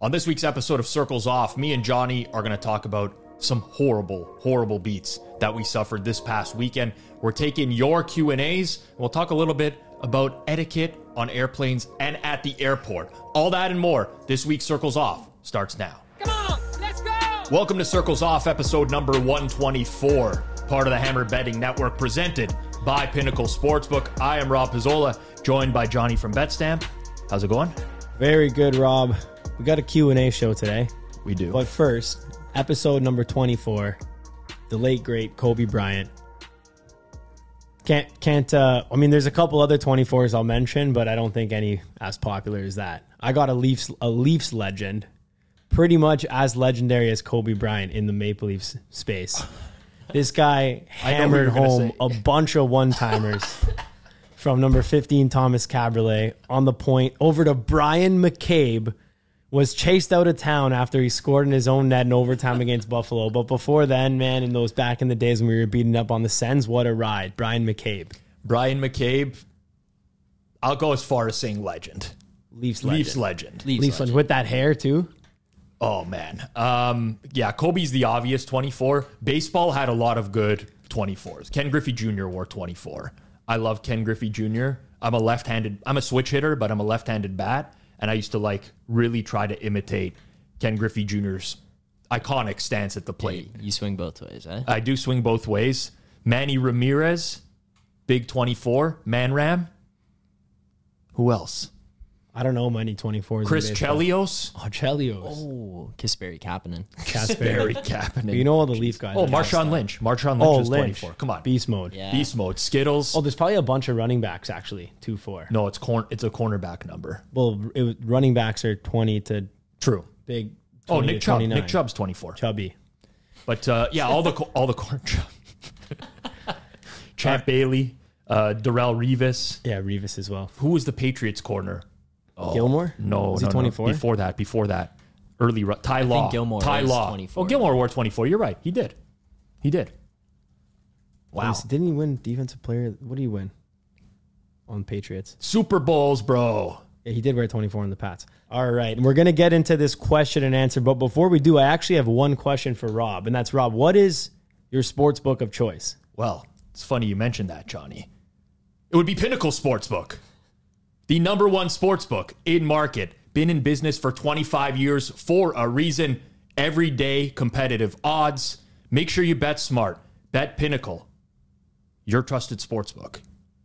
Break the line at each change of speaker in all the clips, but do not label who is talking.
On this week's episode of Circles Off, me and Johnny are going to talk about some horrible beats that we suffered this past weekend. We're taking your Q&As. We'll talk a little bit about etiquette on airplanes and at the airport. All that and more. This week's Circles Off starts now.
Come on, let's go!
Welcome to Circles Off, episode number 124, part of the Hammer Betting Network, presented by Pinnacle Sportsbook. I am Rob Pizzola, joined by Johnny from Betstamp. How's it going?
Very good, Rob. We got a Q&A show today.
We do.
But first, episode number 24, the late, great Kobe Bryant. I mean, there's a couple other 24s I'll mention, but I don't think any as popular as that. I got a Leafs legend, pretty much as legendary as Kobe Bryant in the Maple Leafs space. This guy hammered home a bunch of one-timers from number 15, Thomas Cabriolet, on the point over to Brian McCabe. Was chased out of town after he scored in his own net in overtime against Buffalo. But before then, man, in those back in the days when we were beating up on the Sens, what a ride. Brian McCabe.
Brian McCabe, I'll go as far as saying legend.
Leafs legend.
Leafs legend.
With that hair, too?
Oh, man. Yeah, Kobe's the obvious 24. Baseball had a lot of good 24s. Ken Griffey Jr. wore 24. I love Ken Griffey Jr. I'm a switch hitter, but I'm a left-handed bat. And I used to really try to imitate Ken Griffey Jr.'s iconic stance at the plate.
You swing both ways, eh?
I do swing both ways. Manny Ramirez, big 24, Man Ram. Who else?
I don't know many 24s.
Chris Chelios.
Oh, Chelios.
Oh, Kasperi Kapanen.
Kasperi Kapanen.
You know all the Leaf guys.
Oh, Marshawn Lynch. Marshawn Lynch is 24. Come on.
Beast mode.
Yeah.
Beast mode. Skittles.
Oh, there's probably a bunch of running backs, actually. 2-4.
No, it's a cornerback number.
Well, running backs are 20 to...
True.
Big.
Oh, Nick Chubb. Nick Chubb's 24.
Chubby.
But, yeah, all the corner... Champ Bailey. Darrell Revis.
Yeah, Revis as well.
Who was the Patriots corner?
Oh, Gilmore?
No,
was he 24?
No. Before that. Ty Law.
I think Gilmore
Ty
was
Law.
24.
Oh, Gilmore wore 24. You're right. He did. Wow.
Didn't he win defensive player? What did he win on Patriots?
Super Bowls, bro.
Yeah, he did wear 24 on the Pats. All right, and we're going to get into this question and answer, but before we do, I actually have one question for Rob, and that's, Rob, what is your sports book of choice?
Well, it's funny you mentioned that, Johnny. It would be Pinnacle Sportsbook. The number one sportsbook in market. Been in business for 25 years for a reason. Everyday competitive odds. Make sure you bet smart. Bet Pinnacle. Your trusted sportsbook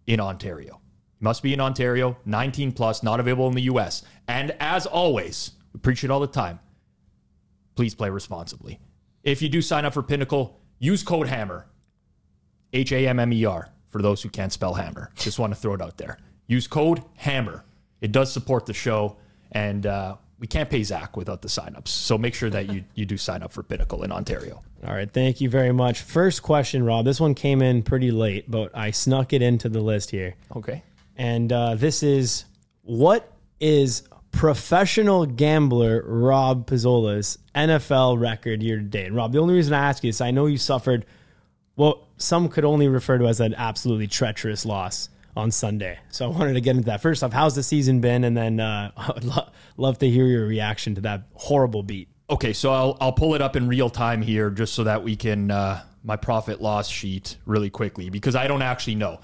in Ontario. Must be in Ontario. 19 plus. Not available in the U.S. And as always, we preach it all the time. Please play responsibly. If you do sign up for Pinnacle, use code HAMMER. HAMMER. For those who can't spell hammer. Just want to throw it out there. Use code HAMMER. It does support the show, and we can't pay Zach without the signups. So make sure that you do sign up for Pinnacle in Ontario.
All right, thank you very much. First question, Rob. This one came in pretty late, but I snuck it into the list here.
Okay.
And this is, what is professional gambler Rob Pizzola's NFL record year to date? And Rob, the only reason I ask you is I know you suffered what some could only refer to as an absolutely treacherous loss on Sunday. So I wanted to get into that. First off, how's the season been? And then I would love to hear your reaction to that horrible beat.
Okay, so I'll pull it up in real time here just so that we can, my profit loss sheet really quickly, because I don't actually know.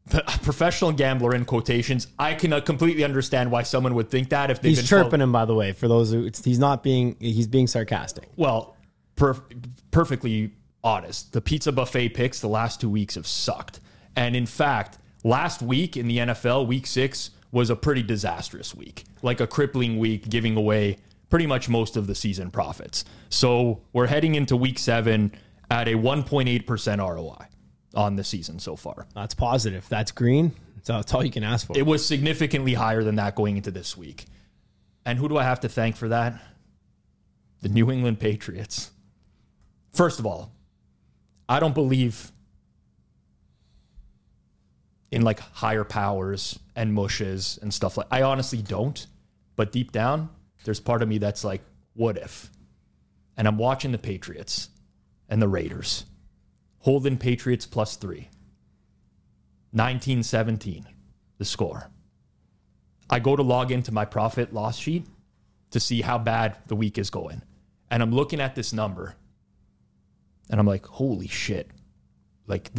The professional gambler in quotations, I can completely understand why someone would think that if they've been
chirping him, by the way, for those who, he's being sarcastic.
Well, perfectly honest. The pizza buffet picks the last 2 weeks have sucked. And in fact, last week in the NFL, week 6, was a pretty disastrous week. Like a crippling week, giving away pretty much most of the season profits. So we're heading into week 7 at a 1.8% ROI on the season so far.
That's positive. That's green. So that's all you can ask for.
It was significantly higher than that going into this week. And who do I have to thank for that? The New England Patriots. First of all, I don't believe in higher powers and mushes and stuff I honestly don't. But deep down, there's part of me that's like, what if? And I'm watching the Patriots and the Raiders. Holding Patriots +3. 19-17, the score. I go to log into my profit loss sheet. to see how bad the week is going. And I'm looking at this number and I'm like, holy shit. Like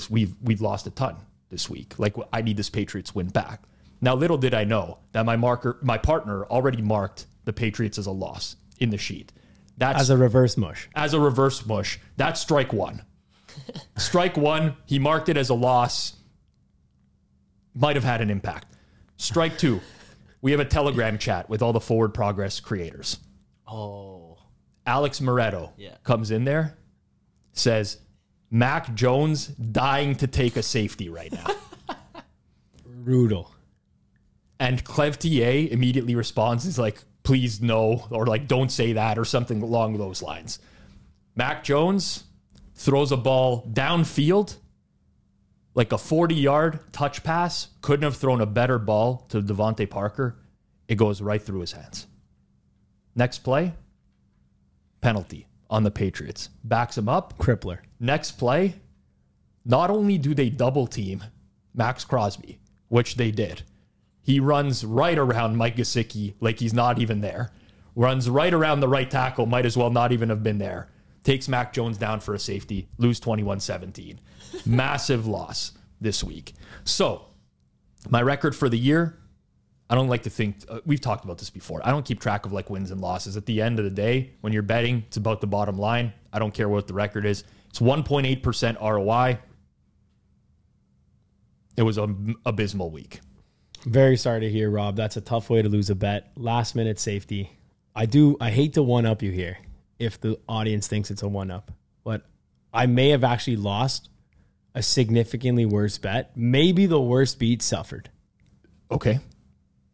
we've lost a ton this week. Like I need this Patriots win back. Now, little did I know that my partner already marked the Patriots as a loss in the sheet. That's
as a reverse mush.
As a reverse mush. That's strike one. Strike one, he marked it as a loss. Might have had an impact. Strike two, we have a Telegram chat with all the Forward Progress creators.
Oh.
Alex Moretto comes in there, says, Mac Jones dying to take a safety right now.
Brutal.
And Clev TA immediately responds, he's like, please no, or like, don't say that, or something along those lines. Mac Jones throws a ball downfield, like a 40-yard touch pass. Couldn't have thrown a better ball to Devontae Parker. It goes right through his hands. Next play, penalty on the Patriots. Backs him up.
Crippler.
Next play, not only do they double team Max Crosby, which they did, he runs right around Mike Gesicki like he's not even there. Runs right around the right tackle, might as well not even have been there. Takes Mac Jones down for a safety, lose 21-17. Massive loss this week. So, my record for the year, I don't like to think, we've talked about this before. I don't keep track of like wins and losses. At the end of the day, when you're betting, it's about the bottom line. I don't care what the record is. It's 1.8% ROI. It was an abysmal week.
Very sorry to hear, Rob. That's a tough way to lose a bet. Last minute safety. I hate to one up you here if the audience thinks it's a one up, but I may have actually lost a significantly worse bet. Maybe the worst beat suffered.
Okay.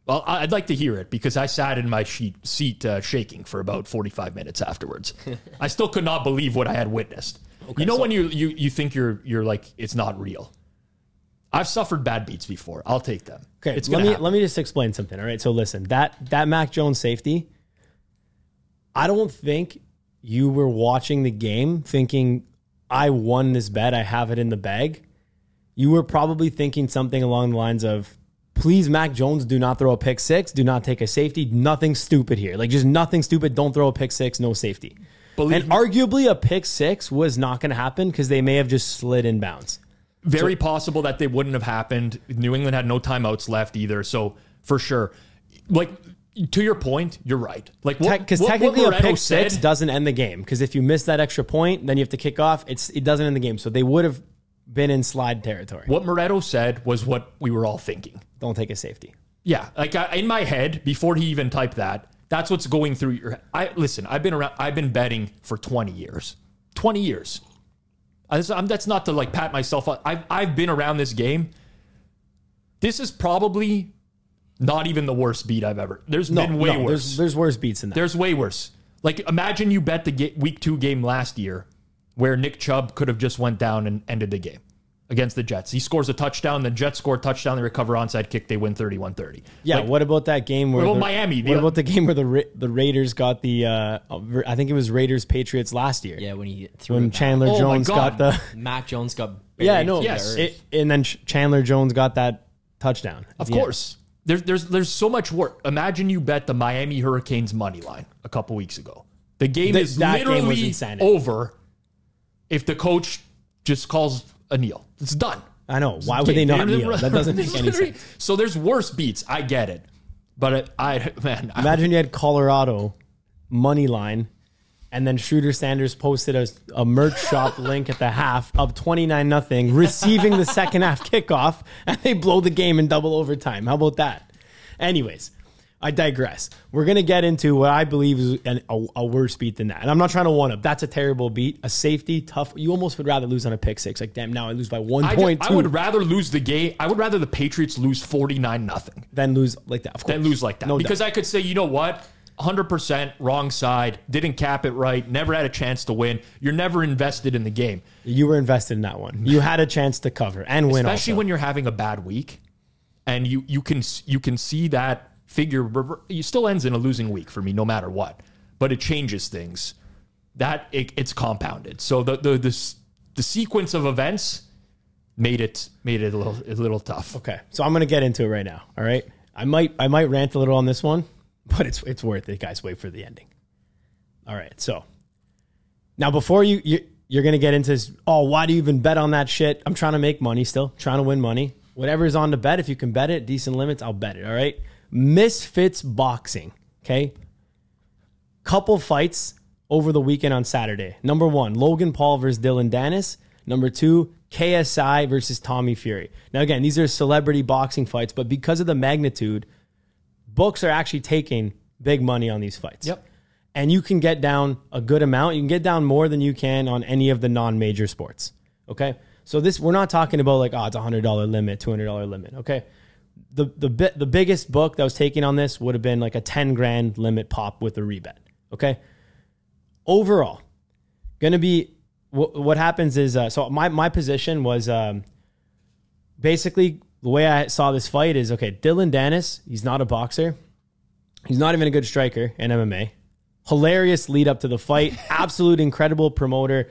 Well, I'd like to hear it because I sat in my seat shaking for about 45 minutes afterwards. I still could not believe what I had witnessed. Okay, when you think you're like, it's not real. I've suffered bad beats before. I'll take them.
Okay, let me just explain something. All right, so listen, that Mac Jones safety, I don't think you were watching the game thinking, I won this bet, I have it in the bag. You were probably thinking something along the lines of, please, Mac Jones, do not throw a pick six, do not take a safety, nothing stupid here. Like, just nothing stupid, don't throw a pick six, no safety. Arguably, a pick six was not going to happen because they may have just slid in bounds.
Very possible that they wouldn't have happened. New England had no timeouts left either. So for sure, like to your point, you're right. Like
because technically a pick six doesn't end the game. Because if you miss that extra point, then you have to kick off. It doesn't end the game. So they would have been in slide territory.
What Moretto said was what we were all thinking.
Don't take a safety.
Yeah, like in my head before he even typed that, that's what's going through your head. Listen, I've been betting for 20 years. 20 years. That's not to like pat myself on. I've been around this game. This is probably not even the worst beat I've ever. There's been way worse.
There's worse beats than that.
There's way worse. Like imagine you bet the week 2 game last year where Nick Chubb could have just went down and ended the game against the Jets. He scores a touchdown, the Jets score a touchdown, they recover onside kick, they win 31-30.
Yeah,
like,
what about that game where
Miami?
What about the game where the Raiders got the I think it was Raiders Patriots last year.
Yeah, when
Chandler Jones got the
Mac Jones got
and then Chandler Jones got that touchdown.
Of course. There's so much work. Imagine you bet the Miami Hurricanes money line a couple weeks ago. The game is literally over if the coach just calls a kneel. It's done.
I know. Why would they not kneel? That doesn't make any sense.
So there's worse beats. I get it. But
imagine you had Colorado money line and then Shooter Sanders posted a merch shop link at the half up 29-0, receiving the second half kickoff, and they blow the game in double overtime. How about that? Anyways, I digress. We're going to get into what I believe is a worse beat than that. And I'm not trying to one-up. That's a terrible beat. A safety, tough. You almost would rather lose on a pick six. Like, damn, now I lose by 1.2.
I would rather lose the game. I would rather the Patriots lose 49-0.
Than lose like that, of course.
Than lose like that. No because doubt. I could say, you know what? 100% wrong side. Didn't cap it right. Never had a chance to win. You're never invested in the game.
You were invested in that one. You had a chance to cover and win
Especially
also.
When you're having a bad week. And you can see that figure, it still ends in a losing week for me, no matter what. But it changes things. It's compounded. So the sequence of events made it a little tough.
Okay, so I'm going to get into it right now. All right, I might rant a little on this one, but it's worth it, guys. Wait for the ending. All right, so now before you're gonna get into this, oh, why do you even bet on that shit? I'm trying to make money still, trying to win money. Whatever's on the bet, if you can bet it, decent limits, I'll bet it. All right, Misfits Boxing. Okay, couple fights over the weekend on Saturday. Number 1, Logan Paul versus Dylan Dennis. Number 2, KSI versus Tommy Fury. Now again, these are celebrity boxing fights, but because of the magnitude, books are actually taking big money on these fights.
Yep.
And you can get down a good amount. You can get down more than you can on any of the non-major sports. Okay? So this, we're not talking about like, oh, it's a $100 limit, $200 limit. Okay? The biggest book that was taking on this would have been like a 10 grand limit pop with a rebet. Okay? Overall, going to be, what happens is, so my position was basically the way I saw this fight is, okay, Dylan Dennis, he's not a boxer. He's not even a good striker in MMA. Hilarious lead up to the fight. Absolute incredible promoter.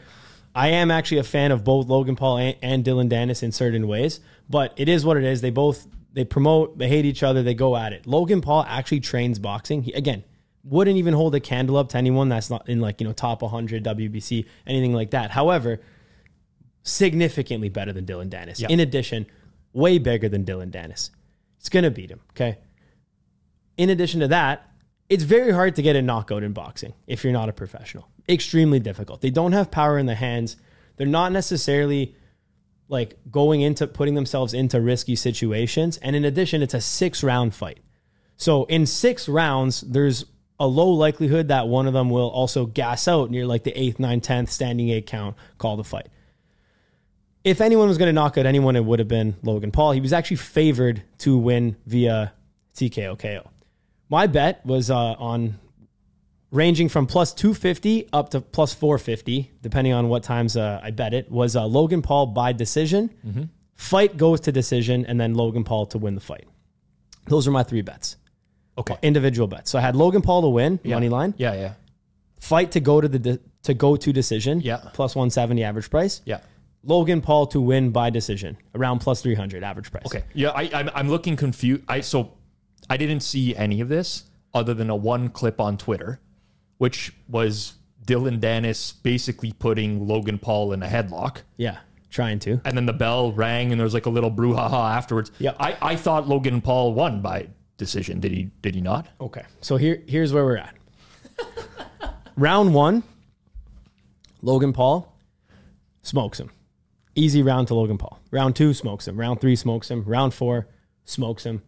I am actually a fan of both Logan Paul and Dylan Dennis in certain ways, but it is what it is. They promote, they hate each other, they go at it. Logan Paul actually trains boxing. He, again, wouldn't even hold a candle up to anyone that's not in like, top 100 WBC, anything like that. However, significantly better than Dylan Dennis.
Yeah.
In addition, way bigger than Dylan Dennis. It's going to beat him, okay? In addition to that, it's very hard to get a knockout in boxing if you're not a professional. Extremely difficult. They don't have power in their hands. They're not necessarily like going into putting themselves into risky situations. And in addition, it's a 6-round fight. So in 6 rounds, there's a low likelihood that one of them will also gas out near like the 8th, 9th, 10th, standing 8 count, call the fight. If anyone was going to knock out anyone, it would have been Logan Paul. He was actually favored to win via TKO KO. My bet was on ranging from plus 250 up to plus 450, depending on what times I bet it, was Logan Paul by decision. Mm-hmm. Fight goes to decision, and then Logan Paul to win the fight. Those are my 3 bets.
Okay.
Individual bets. So I had Logan Paul to win, money line.
Yeah.
Fight to go to decision.
Yeah.
Plus 170 average price.
Yeah.
Logan Paul to win by decision, around plus 300 average price.
Okay. Yeah, I'm looking confused. I didn't see any of this other than a one clip on Twitter, which was Dylan Dennis basically putting Logan Paul in a headlock.
Yeah, trying to.
And then the bell rang and there was like a little brouhaha afterwards.
Yeah.
I thought Logan Paul won by decision. Did he not?
Okay. So here's where we're at. Round 1, Logan Paul smokes him. Easy round to Logan Paul. Round 2, smokes him. Round 3, smokes him. Round 4, smokes him.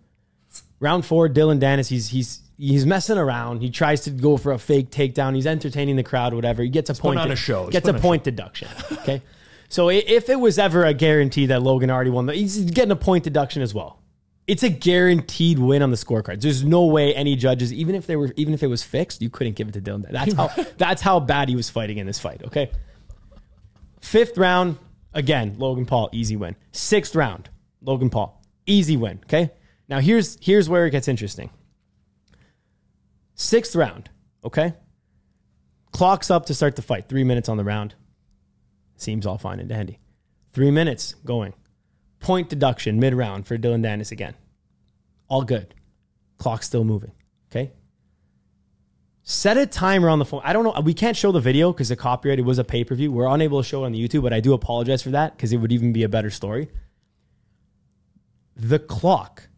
Round 4, Dylan Dennis, he's messing around. He tries to go for a fake takedown. He's entertaining the crowd, whatever. He gets a point.
On a show.
Gets a point deduction. Okay. So if it was ever a guarantee that Logan already won, he's getting a point deduction as well. It's a guaranteed win on the scorecards. There's no way any judges, even if it was fixed, you couldn't give it to Dylan. That's how bad he was fighting in this fight. Okay. 5th round, again, Logan Paul, easy win. 6th round, Logan Paul, easy win. Okay. Now, here's where it gets interesting. 6th round, okay? Clock's up to start the fight. 3 minutes on the round. Seems all fine and dandy. 3 minutes going. Point deduction mid-round for Dylan Dennis again. All good. Clock's still moving, okay? Set a timer on the phone. I don't know. We can't show the video because the copyright, it was a pay-per-view. We're unable to show it on the YouTube, but I do apologize for that because it would even be a better story. The clock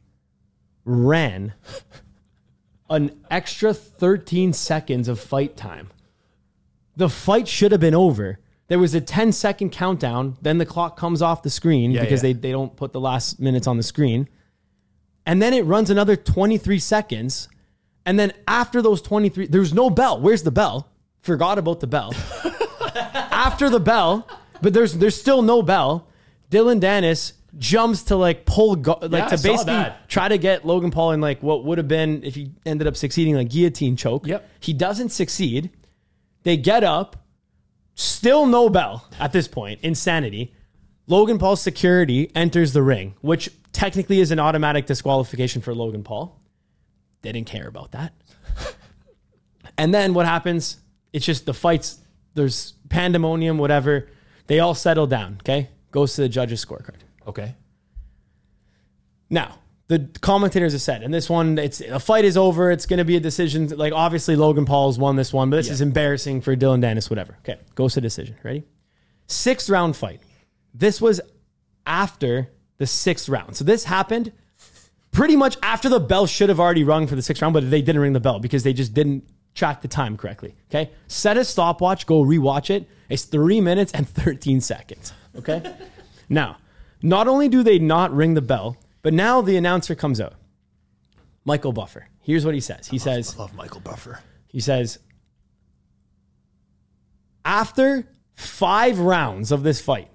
ran an extra 13 seconds of fight time. The fight should have been over. There was a 10-second countdown. Then the clock comes off the screen because they don't put the last minutes on the screen. And then it runs another 23 seconds. And then after those 23, there's no bell. Where's the bell? Forgot about the bell. After the bell, but there's still no bell. Dylan Dennis jumps to like to basically try to get Logan Paul in like what would have been, if he ended up succeeding, like guillotine choke.
Yep.
He doesn't succeed. They get up. Still no bell at this point. Insanity. Logan Paul's security enters the ring, which technically is an automatic disqualification for Logan Paul. They didn't care about that. And then what happens? It's just the fights. There's pandemonium, whatever. They all settle down, okay? Goes to the judge's scorecard.
Okay.
Now, the commentators have said, and this one, a fight is over. It's going to be a decision. Like, obviously, Logan Paul's won this one, but this is embarrassing for Dylan Dennis, whatever. Okay, goes to decision. Ready? 6th round fight. This was after the 6th round. So this happened pretty much after the bell should have already rung for the 6th round, but they didn't ring the bell because they just didn't track the time correctly. Okay? Set a stopwatch, go rewatch it. It's 3 minutes and 13 seconds. Okay? Now, not only do they not ring the bell, but now the announcer comes out. Michael Buffer. Here's what he says. I
love Michael Buffer.
He says, after 5 rounds of this fight,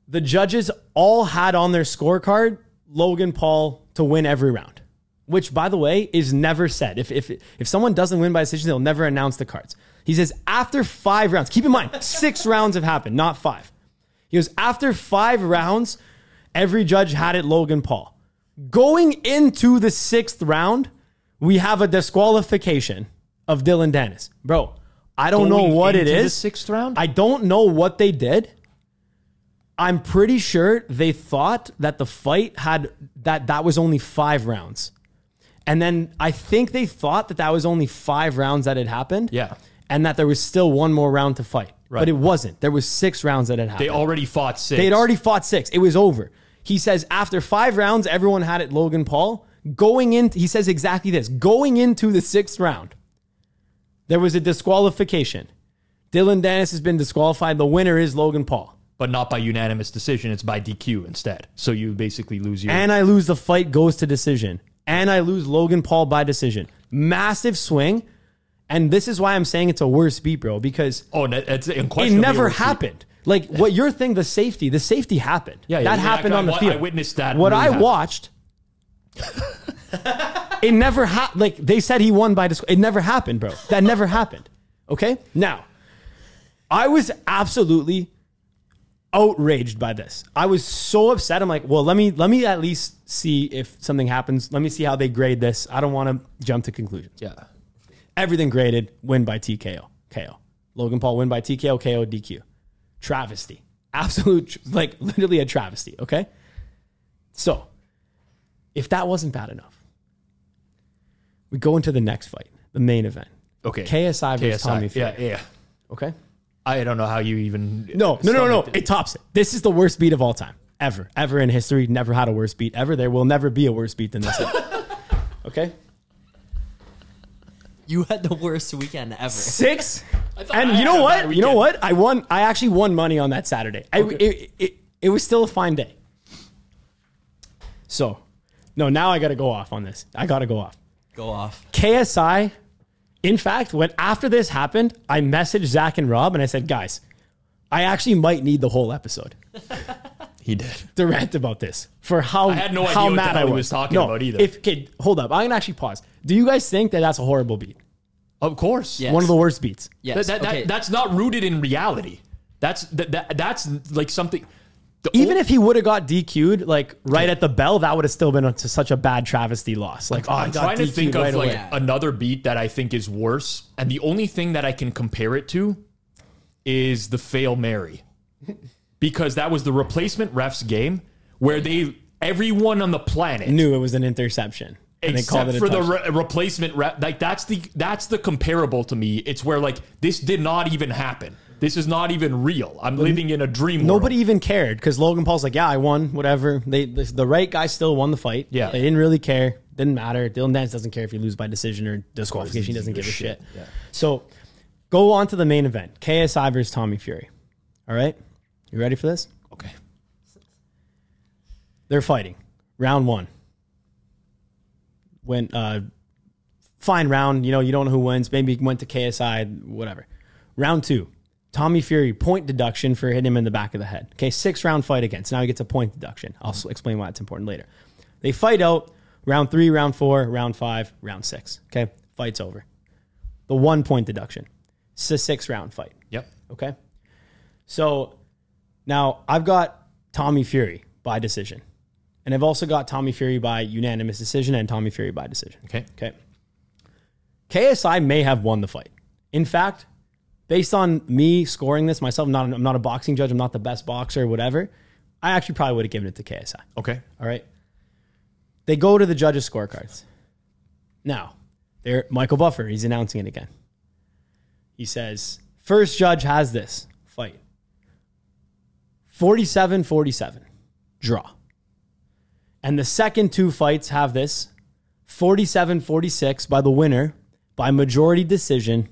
the judges all had on their scorecard Logan Paul to win every round, which, by the way, is never said. If someone doesn't win by decision, they'll never announce the cards. He says, after 5 rounds, keep in mind, 6 rounds have happened, not 5. He goes, after 5 rounds, every judge had it Logan Paul. Going into the 6th round, we have a disqualification of Dylan Dennis. Bro, I don't know what it is.
The 6th round?
I don't know what they did. I'm pretty sure they thought that the fight had that was only 5 rounds. And then I think they thought that was only 5 rounds that had happened.
Yeah.
And that there was still one more round to fight.
Right.
But it wasn't. There was 6 rounds that had happened.
They already fought 6.
They had already fought 6. It was over. He says after 5 rounds, everyone had it Logan Paul. He says exactly this. Going into the 6th round, there was a disqualification. Dylan Dennis has been disqualified. The winner is Logan Paul.
But not by unanimous decision. It's by DQ instead. So you basically lose your...
And I lose, the fight goes to decision. And I lose Logan Paul by decision. Massive swing. And this is why I'm saying it's a worse beat, bro, because
it's
it never happened. Like, what you're thinking, the safety happened. That happened on the field.
I witnessed that.
What I watched, it never happened. Like, they said he won by it never happened, bro. That never happened. Okay? Now, I was absolutely outraged by this. I was so upset. I'm like, well, let me at least see if something happens. Let me see how they grade this. I don't want to jump to conclusions.
Yeah.
Everything graded, win by TKO. KO. Logan Paul win by TKO, KO, DQ. Travesty. Absolute, like, literally a travesty, okay? So, if that wasn't bad enough, we go into the next fight, the main event.
Okay.
KSI versus Tommy Fury.
Yeah.
Okay?
I don't know how you even...
No. It tops it. This is the worst beat of all time. Ever in history. Never had a worse beat. Ever. There will never be a worse beat than this. Okay?
You had the worst weekend ever.
6. And you know what? You know what? I actually won money on that Saturday.
Okay.
It was still a fine day. So, no, now I got to go off on this. I got to go off.
Go off.
KSI, in fact, when after this happened, I messaged Zach and Rob and I said, guys, I actually might need the whole episode.
He did.
To rant about this. For how
I had no idea
how
what
mad
the hell
I
he was talking about either.
Hold up. I'm going to actually pause. Do you guys think that that's a horrible beat?
Of course.
Yes.
One of the worst beats.
Yes.
That's not rooted in reality. That's like something...
Even if he would have got DQ'd, like right at the bell, that would have still been such a bad travesty loss. Like,
I'm trying to think of
away.
another beat that I think is worse, and the only thing that I can compare it to is the Fail Mary, because that was the replacement refs game where everyone on the planet
knew it was an interception, and they called it a
for
touchdown.
the replacement ref. Like that's the comparable to me. It's where like this did not even happen. This is not even real. I'm living in a dream world.
Nobody even cared because Logan Paul's like, yeah, I won, whatever. The right guy still won the fight.
Yeah.
They didn't really care. Didn't matter. Dylan Dennis doesn't care if you lose by decision or disqualification. He doesn't give a shit.
Yeah.
So go on to the main event. KSI versus Tommy Fury. All right? You ready for this?
Okay.
They're fighting. Round 1. Went fine round. You know, you don't know who wins. Maybe went to KSI, whatever. Round 2. Tommy Fury, point deduction for hitting him in the back of the head. Okay, 6-round fight again. So now he gets a point deduction. I'll explain why it's important later. They fight out round 3, round 4, round 5, round 6. Okay, fight's over. The 1 point deduction. It's a 6-round fight.
Yep.
Okay. So now I've got Tommy Fury by decision. And I've also got Tommy Fury by unanimous decision and Tommy Fury by decision.
Okay.
Okay. KSI may have won the fight. In fact, based on me scoring this myself, I'm not a boxing judge. I'm not the best boxer or whatever. I actually probably would have given it to KSI.
Okay.
All right. they go to the judges' scorecards. Now, Michael Buffer, he's announcing it again. He says, first judge has this fight. 47-47, draw. And the second two fights have this 47-46 by the winner by majority decision,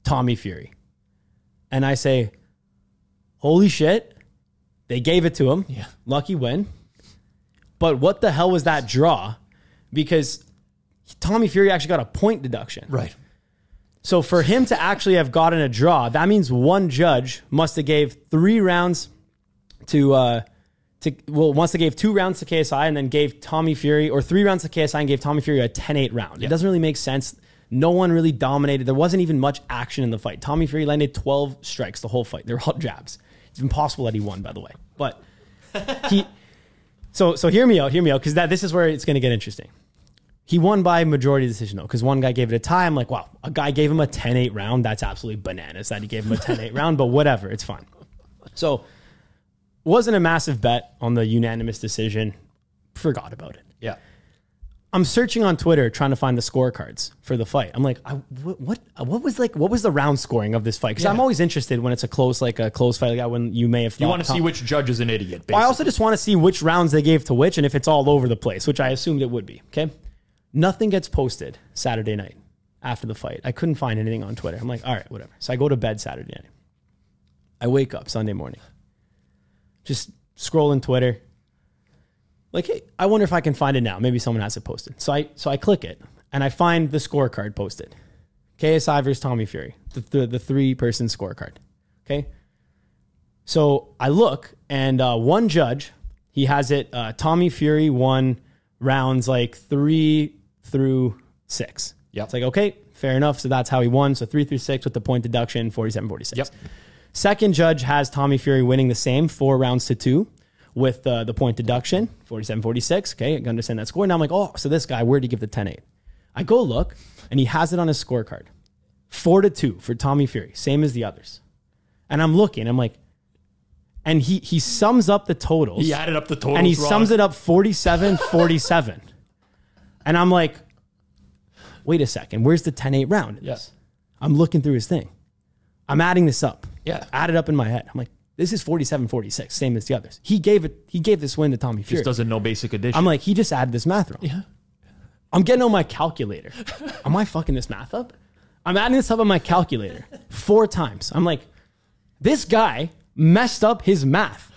Tommy Fury. And I say, holy shit, they gave it to him.
Yeah.
Lucky win. But what the hell was that draw? Because Tommy Fury actually got a point deduction.
Right.
So for him to actually have gotten a draw, that means one judge must have gave 3 rounds once they gave 2 rounds to KSI and then gave Tommy Fury, or 3 rounds to KSI and gave Tommy Fury a 10-8 round. It doesn't really make sense. No one really dominated. There wasn't even much action in the fight. Tommy Fury landed 12 strikes the whole fight. They were all jabs. It's impossible that he won, by the way. But so hear me out, because this is where it's going to get interesting. He won by majority decision, though, because one guy gave it a tie. I'm like, wow, a guy gave him a 10-8 round. That's absolutely bananas that he gave him a 10-8 round, but whatever, it's fine. So, wasn't a massive bet on the unanimous decision. Forgot about it.
Yeah.
I'm searching on Twitter trying to find the scorecards for the fight. I'm like, what was the round scoring of this fight? Because I'm always interested when it's a close fight like that, when you may have thought.
You want to see which judge is an idiot, basically.
I also just want to see which rounds they gave to which and if it's all over the place, which I assumed it would be. Okay. Nothing gets posted Saturday night after the fight. I couldn't find anything on Twitter. I'm like, all right, whatever. So I go to bed Saturday night. I wake up Sunday morning. Just scrolling Twitter. Like, hey, I wonder if I can find it now. Maybe someone has it posted. So I click it and I find the scorecard posted. KSI versus Tommy Fury, the 3-person scorecard. Okay. So I look and one judge, he has it. Tommy Fury won rounds like 3 through 6.
Yep.
It's like, okay, fair enough. So that's how he won. So 3 through 6 with the point deduction, 47-46.
Yep.
Second judge has Tommy Fury winning the same 4 rounds to 2 with the point deduction, 47-46. Okay, I understand that score. Now I'm like, oh, so this guy, where'd he give the 10-8? I go look, and he has it on his scorecard. 4-2 for Tommy Fury, same as the others. And I'm looking, I'm like, and he sums up the totals.
He added up the totals
and he
wrong.
sums it up 47-47. And I'm like, wait a second, where's the 10-8 round?
Yes.
I'm looking through his thing. I'm adding this up.
Yeah.
Add it up in my head. I'm like, this is 47-46, same as the others. He gave this win to Tommy Fury.
Just doesn't know basic addition.
I'm like, he just added this math wrong.
Yeah.
I'm getting on my calculator. Am I fucking this math up? I'm adding this up on my calculator 4 times. I'm like, this guy messed up his math.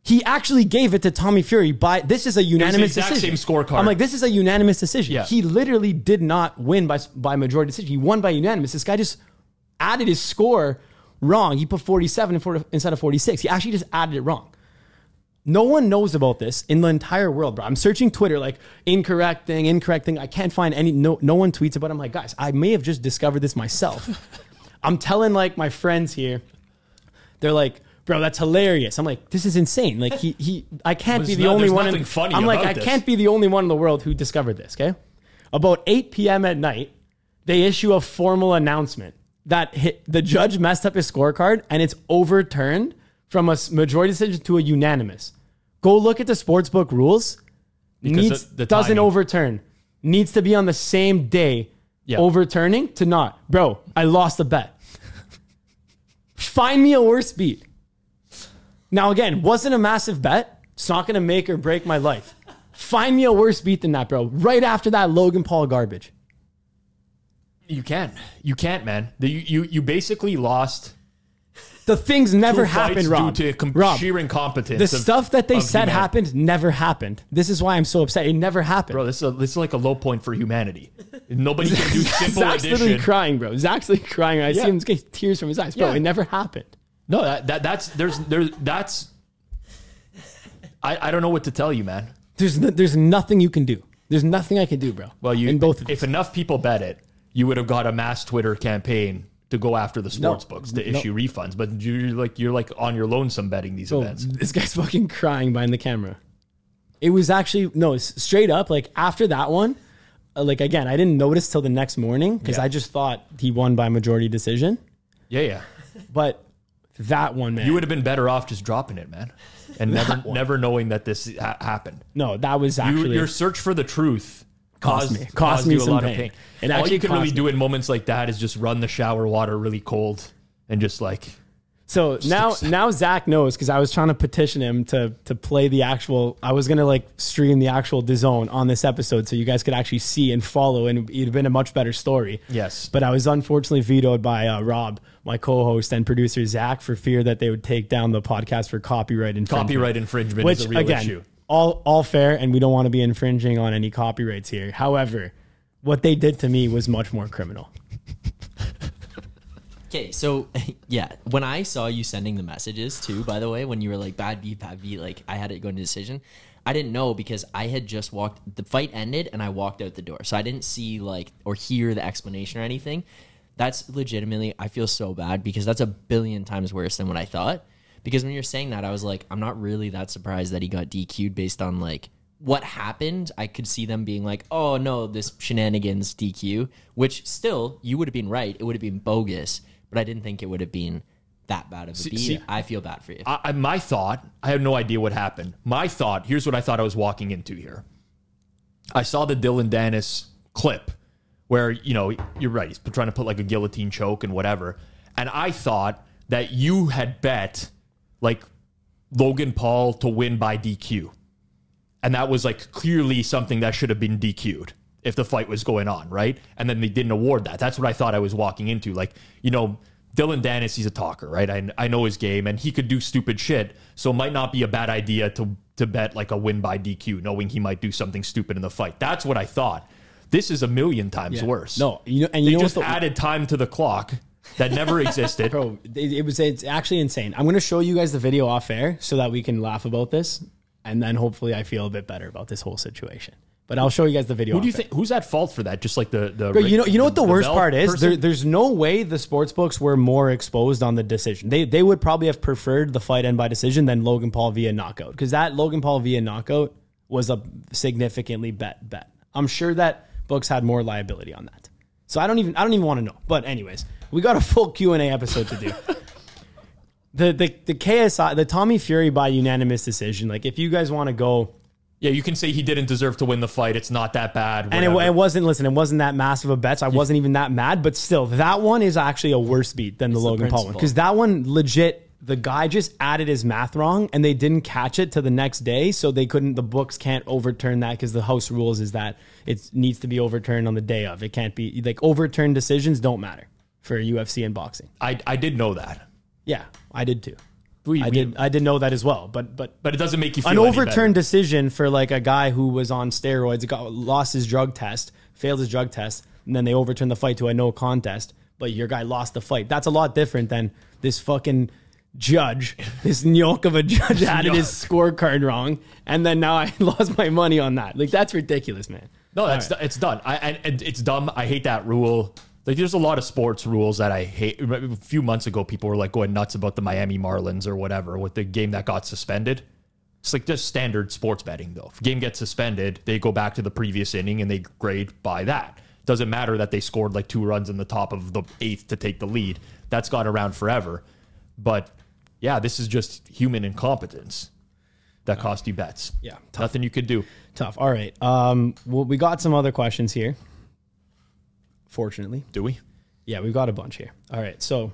He actually gave it to Tommy Fury this is a unanimous
exact
decision.
same scorecard.
I'm like, this is a unanimous decision.
Yeah.
He literally did not win by majority decision. He won by unanimous. This guy just added his score wrong. He put 47 instead of 46. He actually just added it wrong. No one knows about this in the entire world, bro. I'm searching Twitter, like incorrect thing. I can't find any, no one tweets about it. I'm like, guys, I may have just discovered this myself. I'm telling like my friends here, they're like, bro, that's hilarious. I'm like, this is insane. Like I can't be the only one. I'm like, I can't be the only one in the world who discovered this. Okay. About 8 p.m. at night, they issue a formal announcement that the judge messed up his scorecard and it's overturned from a majority decision to a unanimous. Go look at the sportsbook rules. Doesn't overturn. Needs to be on the same day. Yeah. Overturning to not. Bro, I lost a bet. Find me a worse beat. Now again, wasn't a massive bet. It's not going to make or break my life. Find me a worse beat than that, bro. Right after that Logan Paul garbage.
You can't, man. You basically lost.
The things never happened, Rob.
Due to sheer incompetence.
The stuff that they said happened never happened. This is why I'm so upset. It never happened.
Bro, this is like a low point for humanity. Nobody can do simple
Zach's
addition.
literally crying, bro. Zach's literally crying. I see him get tears from his eyes. Bro, it never happened.
No, that's I don't know what to tell you, man.
There's nothing you can do. There's nothing I can do, bro.
Well,
in both of
if enough people bet it, you would have got a mass Twitter campaign to go after the sports books to issue refunds. But you're like on your lonesome betting these events.
This guy's fucking crying behind the camera. It was actually straight up. Like after that one, like again, I didn't notice till the next morning because I just thought he won by majority decision.
Yeah.
But That one, man.
You would have been better off just dropping it, man, and never knowing that this happened.
No, that was actually
your search for the truth
cost me
you
some
a lot
pain.
of pain.
It
All
actually
you can really
cost
do in moments like that is just run the shower water really cold and just like.
So now Zach knows, because I was trying to petition him to play the actual. I was gonna like stream the actual DAZN on this episode so you guys could actually see and follow, and it'd have been a much better story.
Yes,
but I was unfortunately vetoed by Rob, my co-host, and producer Zach, for fear that they would take down the podcast for copyright infringement.
Copyright infringement
which,
is a real
again,
issue.
All fair, and we don't want to be infringing on any copyrights here. However, what they did to me was much more criminal.
Okay, so yeah, when I saw you sending the messages too, by the way, when you were like bad beat, like I had it go into decision, I didn't know because I had just walked, the fight ended and I walked out the door. So I didn't see like or hear the explanation or anything. That's legitimately, I feel so bad because that's a billion times worse than what I thought. Because when you're saying that, I was like, I'm not really that surprised that he got DQ'd based on like what happened. I could see them being like, oh no, this shenanigans DQ, which still, you would have been right. It would have been bogus. But I didn't think it would have been that bad of a beat. I feel bad for you.
My thought, I have no idea what happened. My thought, here's what I thought I was walking into here. I saw the Dylan Dennis clip where, you know, you're right. He's trying to put like a guillotine choke and whatever. And I thought that you had bet like Logan Paul to win by DQ. And that was like clearly something that should have been DQ'd if the fight was going on, right? And then they didn't award that. That's what I thought I was walking into. Like, you know, Dylan Dennis, he's a talker, right? I know his game, and he could do stupid shit, so it might not be a bad idea to bet like a win by DQ, knowing he might do something stupid in the fight. That's what I thought. This is a million times worse.
No, you know, and
they
you know
just added time to the clock that never existed.
Bro, it's actually insane. I'm going to show you guys the video off air so that we can laugh about this, and then hopefully I feel a bit better about this whole situation. But I'll show you guys the video.
Who do you think? Who's at fault for that? Just like the
Bro, you know what the worst part is?
person?
There's no way the sportsbooks were more exposed on the decision. They would probably have preferred the fight end by decision than Logan Paul via knockout, because that Logan Paul via knockout was a significantly bet. I'm sure that books had more liability on that. So I don't even want to know. But anyways, we got a full Q&A episode to do. The KSI, the Tommy Fury by unanimous decision. Like, if you guys want to go.
Yeah, you can say he didn't deserve to win the fight. It's not that bad.
And it wasn't, listen, it wasn't that massive of bets. I wasn't even that mad, but still, that one is actually a worse beat than the Logan Paul one. Because that one, legit, the guy just added his math wrong and they didn't catch it to the next day. So the books can't overturn that, because the house rules is that it needs to be overturned on the day of. It can't be, like, overturned decisions don't matter for UFC and boxing.
I did know that.
Yeah, I did too. I did know that as well, but
it doesn't make you feel
an
any
overturned
better.
Decision for like a guy who was on steroids, lost his drug test, failed his drug test, and then they overturned the fight to a no contest. But your guy lost the fight. That's a lot different than this fucking judge, this nyok of a judge added his scorecard wrong, and then now I lost my money on that. Like, that's ridiculous, man.
No, it's done. And it's dumb. I hate that rule. Like, there's a lot of sports rules that I hate. A few months ago, people were like going nuts about the Miami Marlins or whatever with the game that got suspended. It's like just standard sports betting, though. If a game gets suspended, they go back to the previous inning and they grade by that. Doesn't matter that they scored like 2 runs in the top of the 8th to take the lead. That's gone around forever. But yeah, this is just human incompetence that cost you bets.
Yeah, tough.
Nothing you could do.
Tough. All right. Well, we got some other questions here. Fortunately.
Do we?
Yeah, we've got a bunch here. All right. So,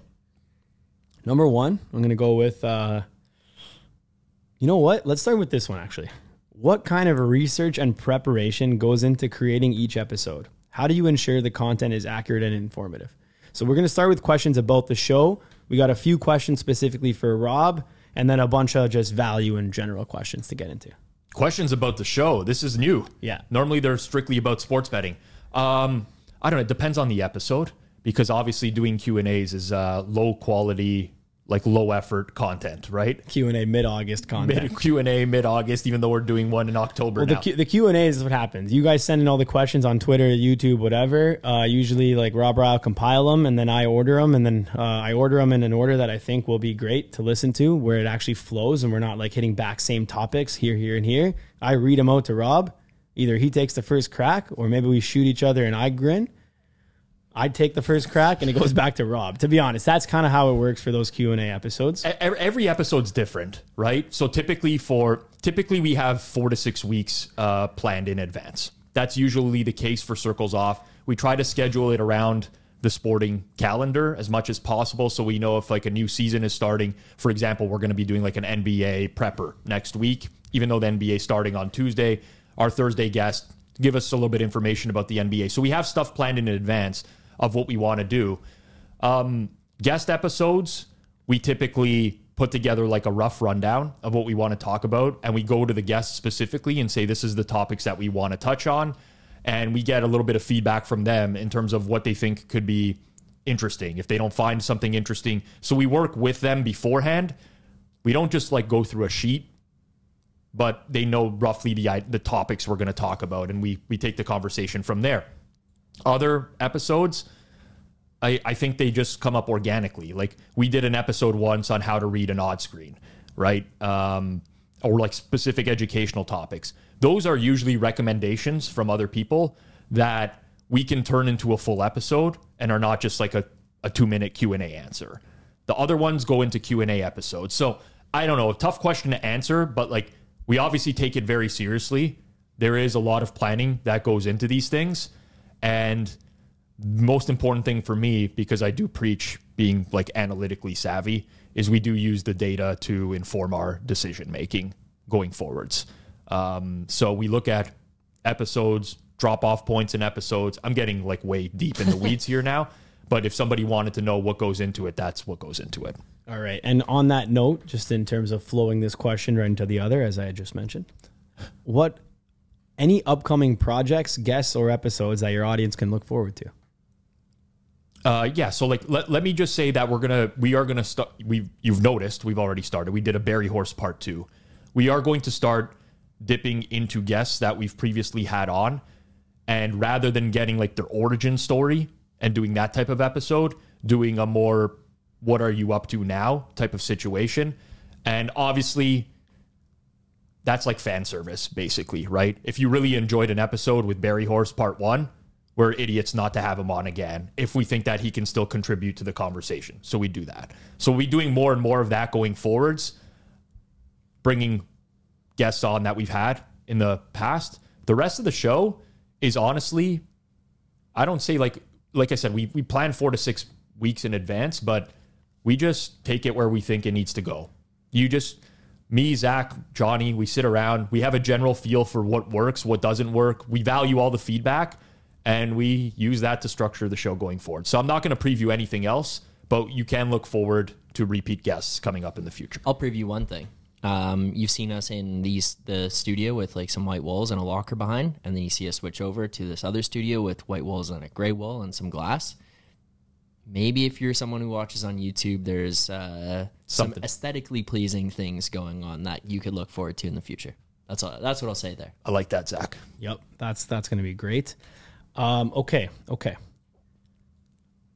number one, I'm going to go with, you know what? Let's start with this one, actually. What kind of research and preparation goes into creating each episode? How do you ensure the content is accurate and informative? So we're going to start with questions about the show. We got a few questions specifically for Rob, and then a bunch of just value and general questions to get into.
Questions about the show. This is new.
Yeah.
Normally they're strictly about sports betting. I don't know. It depends on the episode, because obviously doing Q&As is low quality, like low effort content, right?
Q&A mid-August content.
Q&A mid-August, even though we're doing one in October now.
The Q&A is what happens. You guys send in all the questions on Twitter, YouTube, whatever. Usually, like, Rob Ryle compile them, and then I order them, and then I order them in an order that I think will be great to listen to, where it actually flows, and we're not like hitting back same topics here, and here. I read them out to Rob. Either he takes the first crack, or maybe we shoot each other and I grin. I'd take the first crack and it goes back to Rob. To be honest, that's kind of how it works for those Q&A episodes.
Every episode's different, right? So typically we have 4 to 6 weeks planned in advance. That's usually the case for Circles Off. We try to schedule it around the sporting calendar as much as possible, so we know if like a new season is starting. For example, we're going to be doing like an NBA prepper next week, even though the NBA is starting on Tuesday. Our Thursday guest give us a little bit of information about the NBA. So we have stuff planned in advance of what we want to do. Guest episodes, we typically put together like a rough rundown of what we want to talk about, and we go to the guests specifically and say, this is the topics that we want to touch on. And we get a little bit of feedback from them in terms of what they think could be interesting, if they don't find something interesting. So we work with them beforehand. We don't just like go through a sheet, but they know roughly the topics we're going to talk about, and we take the conversation from there. Other episodes, I think they just come up organically. Like we did an episode once on how to read an odd screen, right? Or like specific educational topics. Those are usually recommendations from other people that we can turn into a full episode and are not just like a 2-minute Q&A answer. The other ones go into Q&A episodes. So I don't know, a tough question to answer, but like we obviously take it very seriously. There is a lot of planning that goes into these things. And most important thing for me, because I do preach being like analytically savvy, is we do use the data to inform our decision making going forwards. So we look at episodes, drop off points in episodes. I'm getting like way deep in the weeds here now, but if somebody wanted to know what goes into it, that's what goes into it.
All right. And on that note, just in terms of flowing this question right into the other, as I had just mentioned, any upcoming projects, guests, or episodes that your audience can look forward to?
Yeah. So like, let me just say that we are gonna start. You've noticed we've already started. We did a Barry Horse part 2. We are going to start dipping into guests that we've previously had on, and rather than getting like their origin story and doing that type of episode, doing a more what are you up to now type of situation. And obviously that's like fan service basically, right? If you really enjoyed an episode with Barry Horse part 1, we're idiots not to have him on again if we think that he can still contribute to the conversation. So we do that. So we'll be doing more and more of that going forwards, bringing guests on that we've had in the past. The rest of the show is honestly, I don't say like I said, we plan 4 to 6 weeks in advance, but we just take it where we think it needs to go. Me, Zach, Johnny, we sit around, we have a general feel for what works, what doesn't work. We value all the feedback, and we use that to structure the show going forward. So I'm not going to preview anything else, but you can look forward to repeat guests coming up in the future.
I'll preview one thing. You've seen us in the studio with like some white walls and a locker behind, and then you see us switch over to this other studio with white walls and a gray wall and some glass. Maybe if you're someone who watches on YouTube, there's some aesthetically pleasing things going on that you could look forward to in the future. That's what I'll say there.
I like that, Zach.
Yep, that's going to be great. Okay.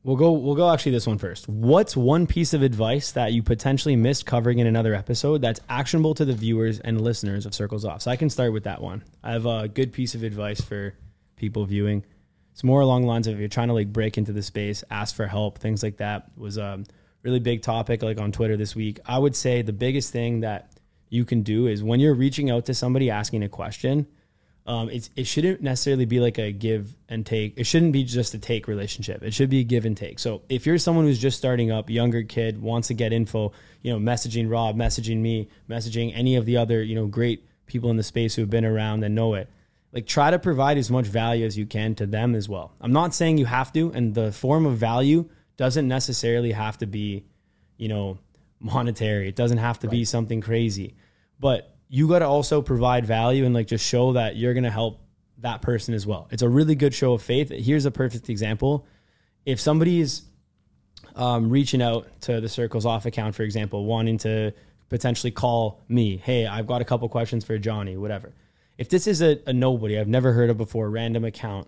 We'll go actually this one first. What's one piece of advice that you potentially missed covering in another episode that's actionable to the viewers and listeners of Circles Off? So I can start with that one. I have a good piece of advice for people viewing. It's more along the lines of if you're trying to like break into the space, ask for help, things like that. It was a really big topic like on Twitter this week. I would say the biggest thing that you can do is when you're reaching out to somebody asking a question, it shouldn't necessarily be like a give and take. It shouldn't be just a take relationship. It should be a give and take. So if you're someone who's just starting up, younger kid, wants to get info, messaging Rob, messaging me, messaging any of the other, great people in the space who have been around and know it, like try to provide as much value as you can to them as well. I'm not saying you have to, and the form of value doesn't necessarily have to be, monetary. It doesn't have to be something crazy, but you got to also provide value and like just show that you're going to help that person as well. It's a really good show of faith. Here's a perfect example. If somebody is reaching out to the Circles Off account, for example, wanting to potentially call me, hey, I've got a couple questions for Johnny, whatever. If this is a nobody I've never heard of before, random account,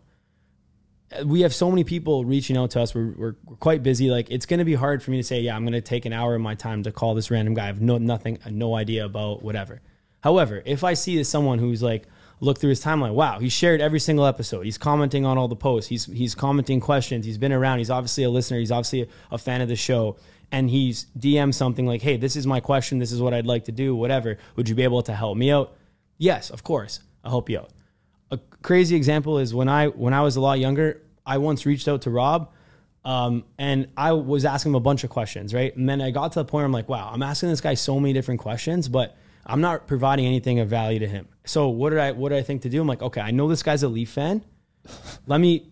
we have so many people reaching out to us. We're quite busy. Like it's going to be hard for me to say, yeah, I'm going to take an hour of my time to call this random guy. I have no idea about whatever. However, if I see someone who's like look through his timeline. Wow, he shared every single episode. He's commenting on all the posts. He's commenting questions. He's been around. He's obviously a listener. He's obviously a fan of the show. And he's DM'd something like, hey, this is my question. This is what I'd like to do, whatever. Would you be able to help me out? Yes, of course. I'll help you out. A crazy example is when I was a lot younger, I once reached out to Rob, and I was asking him a bunch of questions, right? And then I got to the point where I'm like, wow, I'm asking this guy so many different questions, but I'm not providing anything of value to him. So what did I think to do? I'm like, okay, I know this guy's a Leaf fan. Let me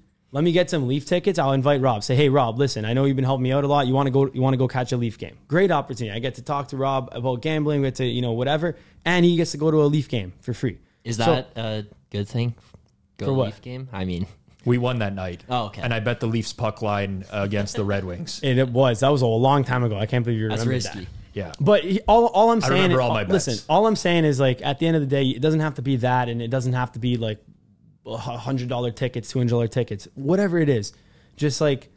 get some Leaf tickets. I'll invite Rob. Say, hey, Rob, listen, I know you've been helping me out a lot. You want to go catch a Leaf game. Great opportunity. I get to talk to Rob about gambling, we get to, whatever. And he gets to go to a Leaf game for free.
Is that a good thing? Go
for what?
Leaf game? I mean,
We won that night.
Oh, okay.
And I bet the Leafs puck line against the Red Wings.
That was a long time ago. I can't believe you remember
that's
that.
risky.
Yeah.
But all I'm saying,
remember all my bets.
Listen, all I'm saying is like at the end of the day, it doesn't have to be that, and it doesn't have to be like $100 tickets, $200 tickets, whatever it is. Just like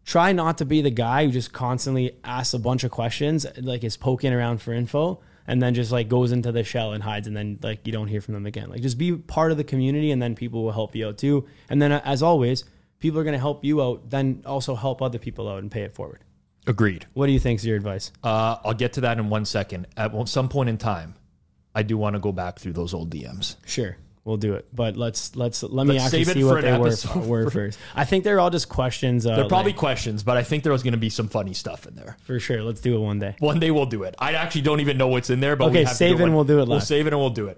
try not to be the guy who just constantly asks a bunch of questions, like is poking around for info, and then just like goes into the shell and hides, and then like you don't hear from them again. Like just be part of the community, and then people will help you out too. And then as always, people are going to help you out, then also help other people out and pay it forward.
Agreed.
What do you think is your advice?
I'll get to that in 1 second. At some point in time, I do want to go back through those old DMs.
Sure, we'll do it. But let me actually
save it
see
for
what
an
they
episode.
were first. I think they're all just questions.
They're probably questions, but I think there was going to be some funny stuff in there.
for sure. Let's do it one day.
One day we'll do it. I actually don't even know what's in there, but
Okay,
we have
save
to
it and we'll do it
We'll
live.
save it and we'll do it.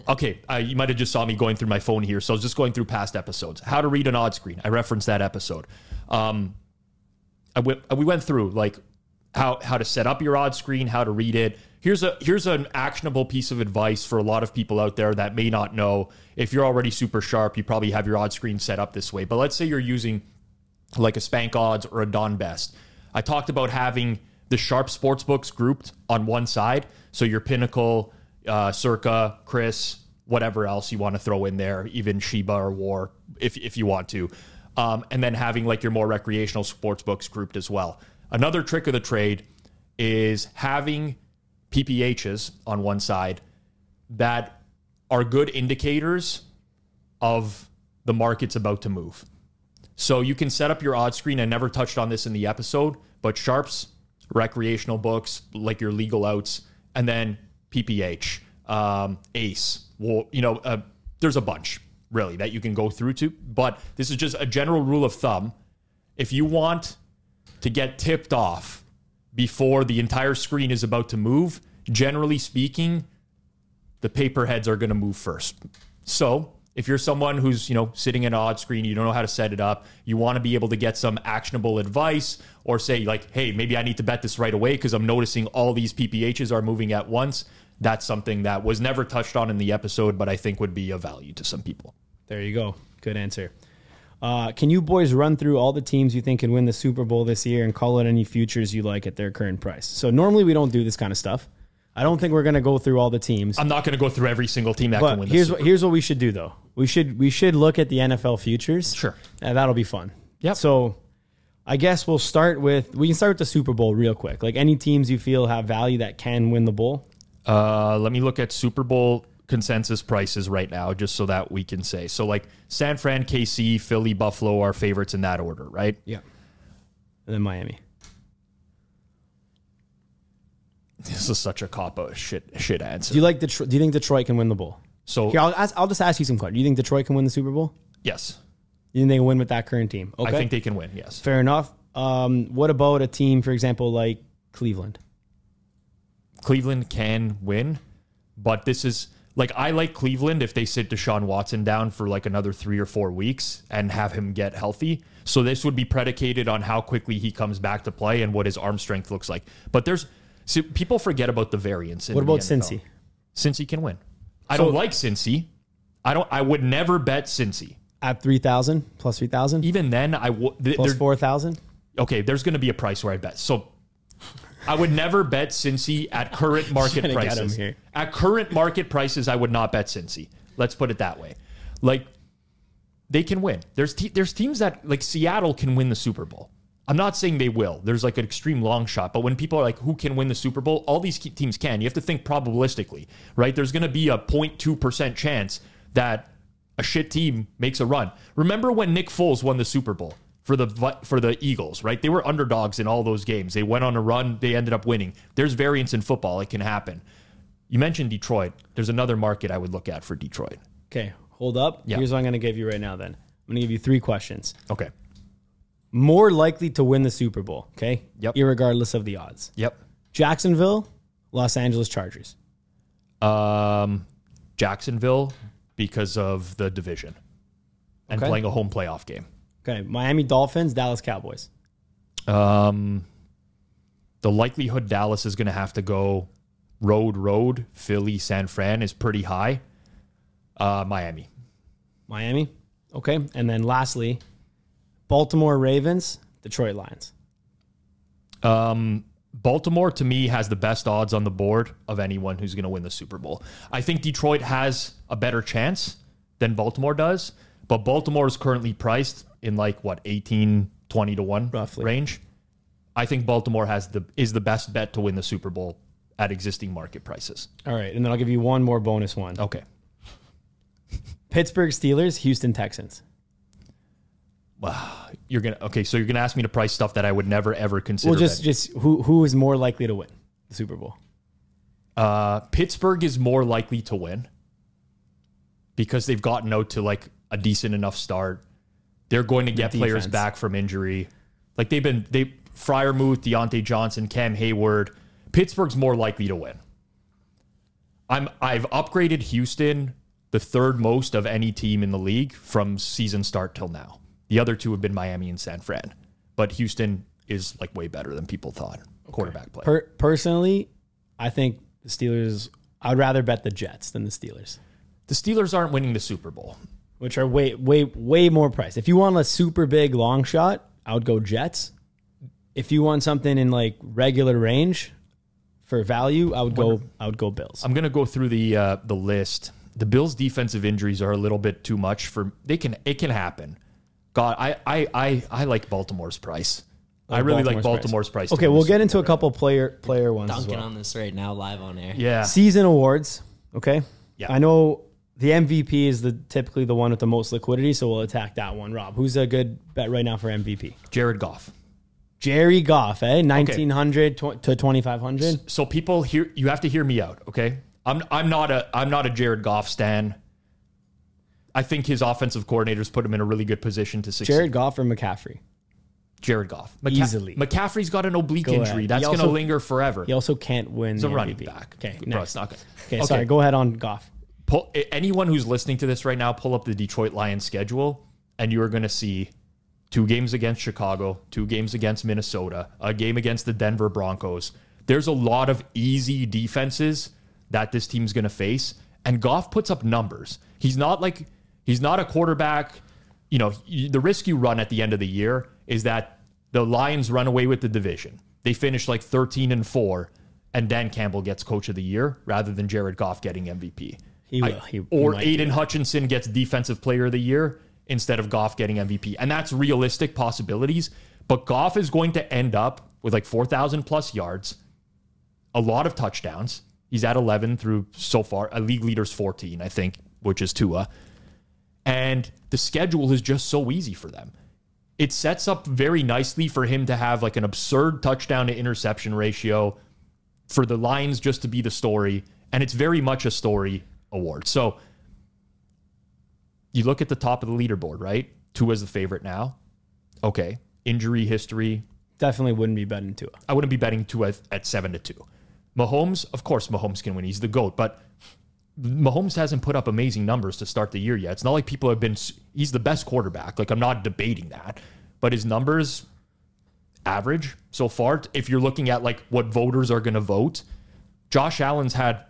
Okay, you might have just saw me going through my phone here, so I was just going through past episodes. How to read an odd screen. I referenced that episode. We went through like how to set up your odd screen, how to read it. Here's an actionable piece of advice for a lot of people out there that may not know. If you're already super sharp, you probably have your odd screen set up this way. But let's say you're using like a Spank Odds or a Don Best. I talked about having the sharp sportsbooks grouped on one side. So your Pinnacle, Circa, Chris, whatever else you want to throw in there, even Sheba or War, if you want to. And then having like your more recreational sportsbooks grouped as well. Another trick of the trade is having PPHs on one side that are good indicators of the market's about to move. So you can set up your odd screen. I never touched on this in the episode, but sharps, recreational books, like your legal outs, and then PPH, Ace. Well, there's a bunch really that you can go through to, but this is just a general rule of thumb. If you want to get tipped off before the entire screen is about to move, generally speaking, the paper heads are going to move first. So if you're someone who's, sitting in an odd screen, you don't know how to set it up, you want to be able to get some actionable advice or say like, hey, maybe I need to bet this right away because I'm noticing all these PPHs are moving at once. That's something that was never touched on in the episode, but I think would be of value to some people.
There you go. Good answer. Can you boys run through all the teams you think can win the Super Bowl this year and call out any futures you like at their current price? So normally we don't do this kind of stuff. I don't think we're going to go through all the teams.
I'm not going to go through every single team that can win
here's
the Super Bowl.
here's what we should do though. We should look at the NFL futures.
Sure.
And that'll be fun.
Yep.
So I guess we can start with the Super Bowl real quick. Like any teams you feel have value that can win the bowl.
Let me look at Super Bowl consensus prices right now, just so that we can say. So like San Fran, KC, Philly, Buffalo are favorites in that order, right?
Yeah. And then Miami.
This is such a cop-out shit answer.
Do you think Detroit can win the bowl?
So
Here, I'll just ask you some questions. Do you think Detroit can win the Super Bowl?
yes,
You think they can win with that current team? Okay.
I think they can win. Yes.
Fair enough. What about a team, for example, like Cleveland?
Cleveland can win, but this is like, I like Cleveland if they sit Deshaun Watson down for like another 3 or 4 weeks and have him get healthy. So this would be predicated on how quickly he comes back to play and what his arm strength looks like. But people forget about the variance.
What about Cincy?
Cincy can win. I don't like Cincy. I would never bet Cincy.
At 3,000 plus 3,000
Even then,
plus 4,000.
okay, there's going to be a price where I bet. So I would never bet Cincy at current market
Trying to get
prices.
him here.
At current market prices, I would not bet Cincy. Let's put it that way. Like, they can win. There's teams that, like Seattle, can win the Super Bowl. I'm not saying they will. There's like an extreme long shot. But when people are like, who can win the Super Bowl? All these teams can. You have to think probabilistically, right? There's going to be a 0.2% chance that a shit team makes a run. Remember when Nick Foles won the Super Bowl for the Eagles, right? They were underdogs in all those games. They went on a run. They ended up winning. There's variance in football. It can happen. You mentioned Detroit. There's another market I would look at for Detroit.
Okay, hold up.
Yeah.
Here's what I'm going to give you right now then. I'm going to give you 3 questions.
Okay.
More likely to win the Super Bowl, okay?
Yep.
Irregardless of the odds.
Yep.
Jacksonville, Los Angeles Chargers.
Jacksonville because of the division and playing a home playoff game.
Okay, Miami Dolphins, Dallas Cowboys.
The likelihood Dallas is going to have to go road, Philly, San Fran is pretty high. Miami.
Okay, and then lastly, Baltimore Ravens, Detroit Lions.
Baltimore, to me, has the best odds on the board of anyone who's going to win the Super Bowl. I think Detroit has a better chance than Baltimore does, but Baltimore is currently priced in 18, 20 to 1
roughly
range. I think Baltimore is the best bet to win the Super Bowl at existing market prices.
All right, and then I'll give you one more bonus one.
Okay.
Pittsburgh Steelers, Houston Texans.
So you're gonna ask me to price stuff that I would never ever consider.
Well, just who is more likely to win the Super Bowl?
Pittsburgh is more likely to win because they've gotten out to a decent enough start. They're going to get players back from injury. Freiermuth, Deontay Johnson, Cam Hayward. Pittsburgh's more likely to win. I've upgraded Houston the third most of any team in the league from season start till now. The other two have been Miami and San Fran. But Houston is way better than people thought. Quarterback play.
Personally, I think the Steelers, I would rather bet the Jets than the Steelers.
The Steelers aren't winning the Super Bowl.
Which are way more priced. If you want a super big long shot, I would go Jets. If you want something in regular range for value, I would go Bills.
I'm gonna go through the list. The Bills' defensive injuries are a little bit too much for it can happen. God, I like Baltimore's price. I really like Baltimore's price.
Okay, we'll get into a couple player ones as
Dunking
well.
on this right now, live on air.
Yeah.
Season awards. Okay.
Yeah.
I know the MVP is typically the one with the most liquidity, so we'll attack that one. Rob, who's a good bet right now for MVP?
Jared Goff.
Jerry Goff, 1,900 to 2,500.
So people you have to hear me out, okay? I'm not a Jared Goff stan. I think his offensive coordinators put him in a really good position to succeed.
Jared Goff or McCaffrey?
Jared Goff.
Easily.
McCaffrey's got an oblique injury. That's going to linger forever.
He also can't win
He's
the
a running
MVP.
back.
Okay,
Bro,
next.
it's not good.
Okay, sorry. Go ahead on Goff.
Anyone who's listening to this right now, pull up the Detroit Lions schedule, and you are going to see 2 games against Chicago, 2 games against Minnesota, a game against the Denver Broncos. There's a lot of easy defenses that this team's going to face, and Goff puts up numbers. He's not a quarterback. The risk you run at the end of the year is that the Lions run away with the division. They finish 13-4, and Dan Campbell gets Coach of the Year rather than Jared Goff getting MVP.
He will.
Or Aiden Hutchinson gets Defensive Player of the Year instead of Goff getting MVP. And that's realistic possibilities. But Goff is going to end up with 4,000 plus yards, a lot of touchdowns. He's at 11 through so far. A league leader's 14, I think, which is Tua. And the schedule is just so easy for them. It sets up very nicely for him to have an absurd touchdown to interception ratio, for the Lions just to be the story. And it's very much a story award. So you look at the top of the leaderboard, right? Tua's the favorite now. Okay. Injury history.
Definitely wouldn't be betting Tua.
I wouldn't be betting Tua at 7-2. Mahomes, of course, Mahomes can win. He's the GOAT, but Mahomes hasn't put up amazing numbers to start the year yet. It's not like people have been, he's the best quarterback. I'm not debating that, but his numbers average so far. If you're looking at what voters are going to vote, Josh Allen's had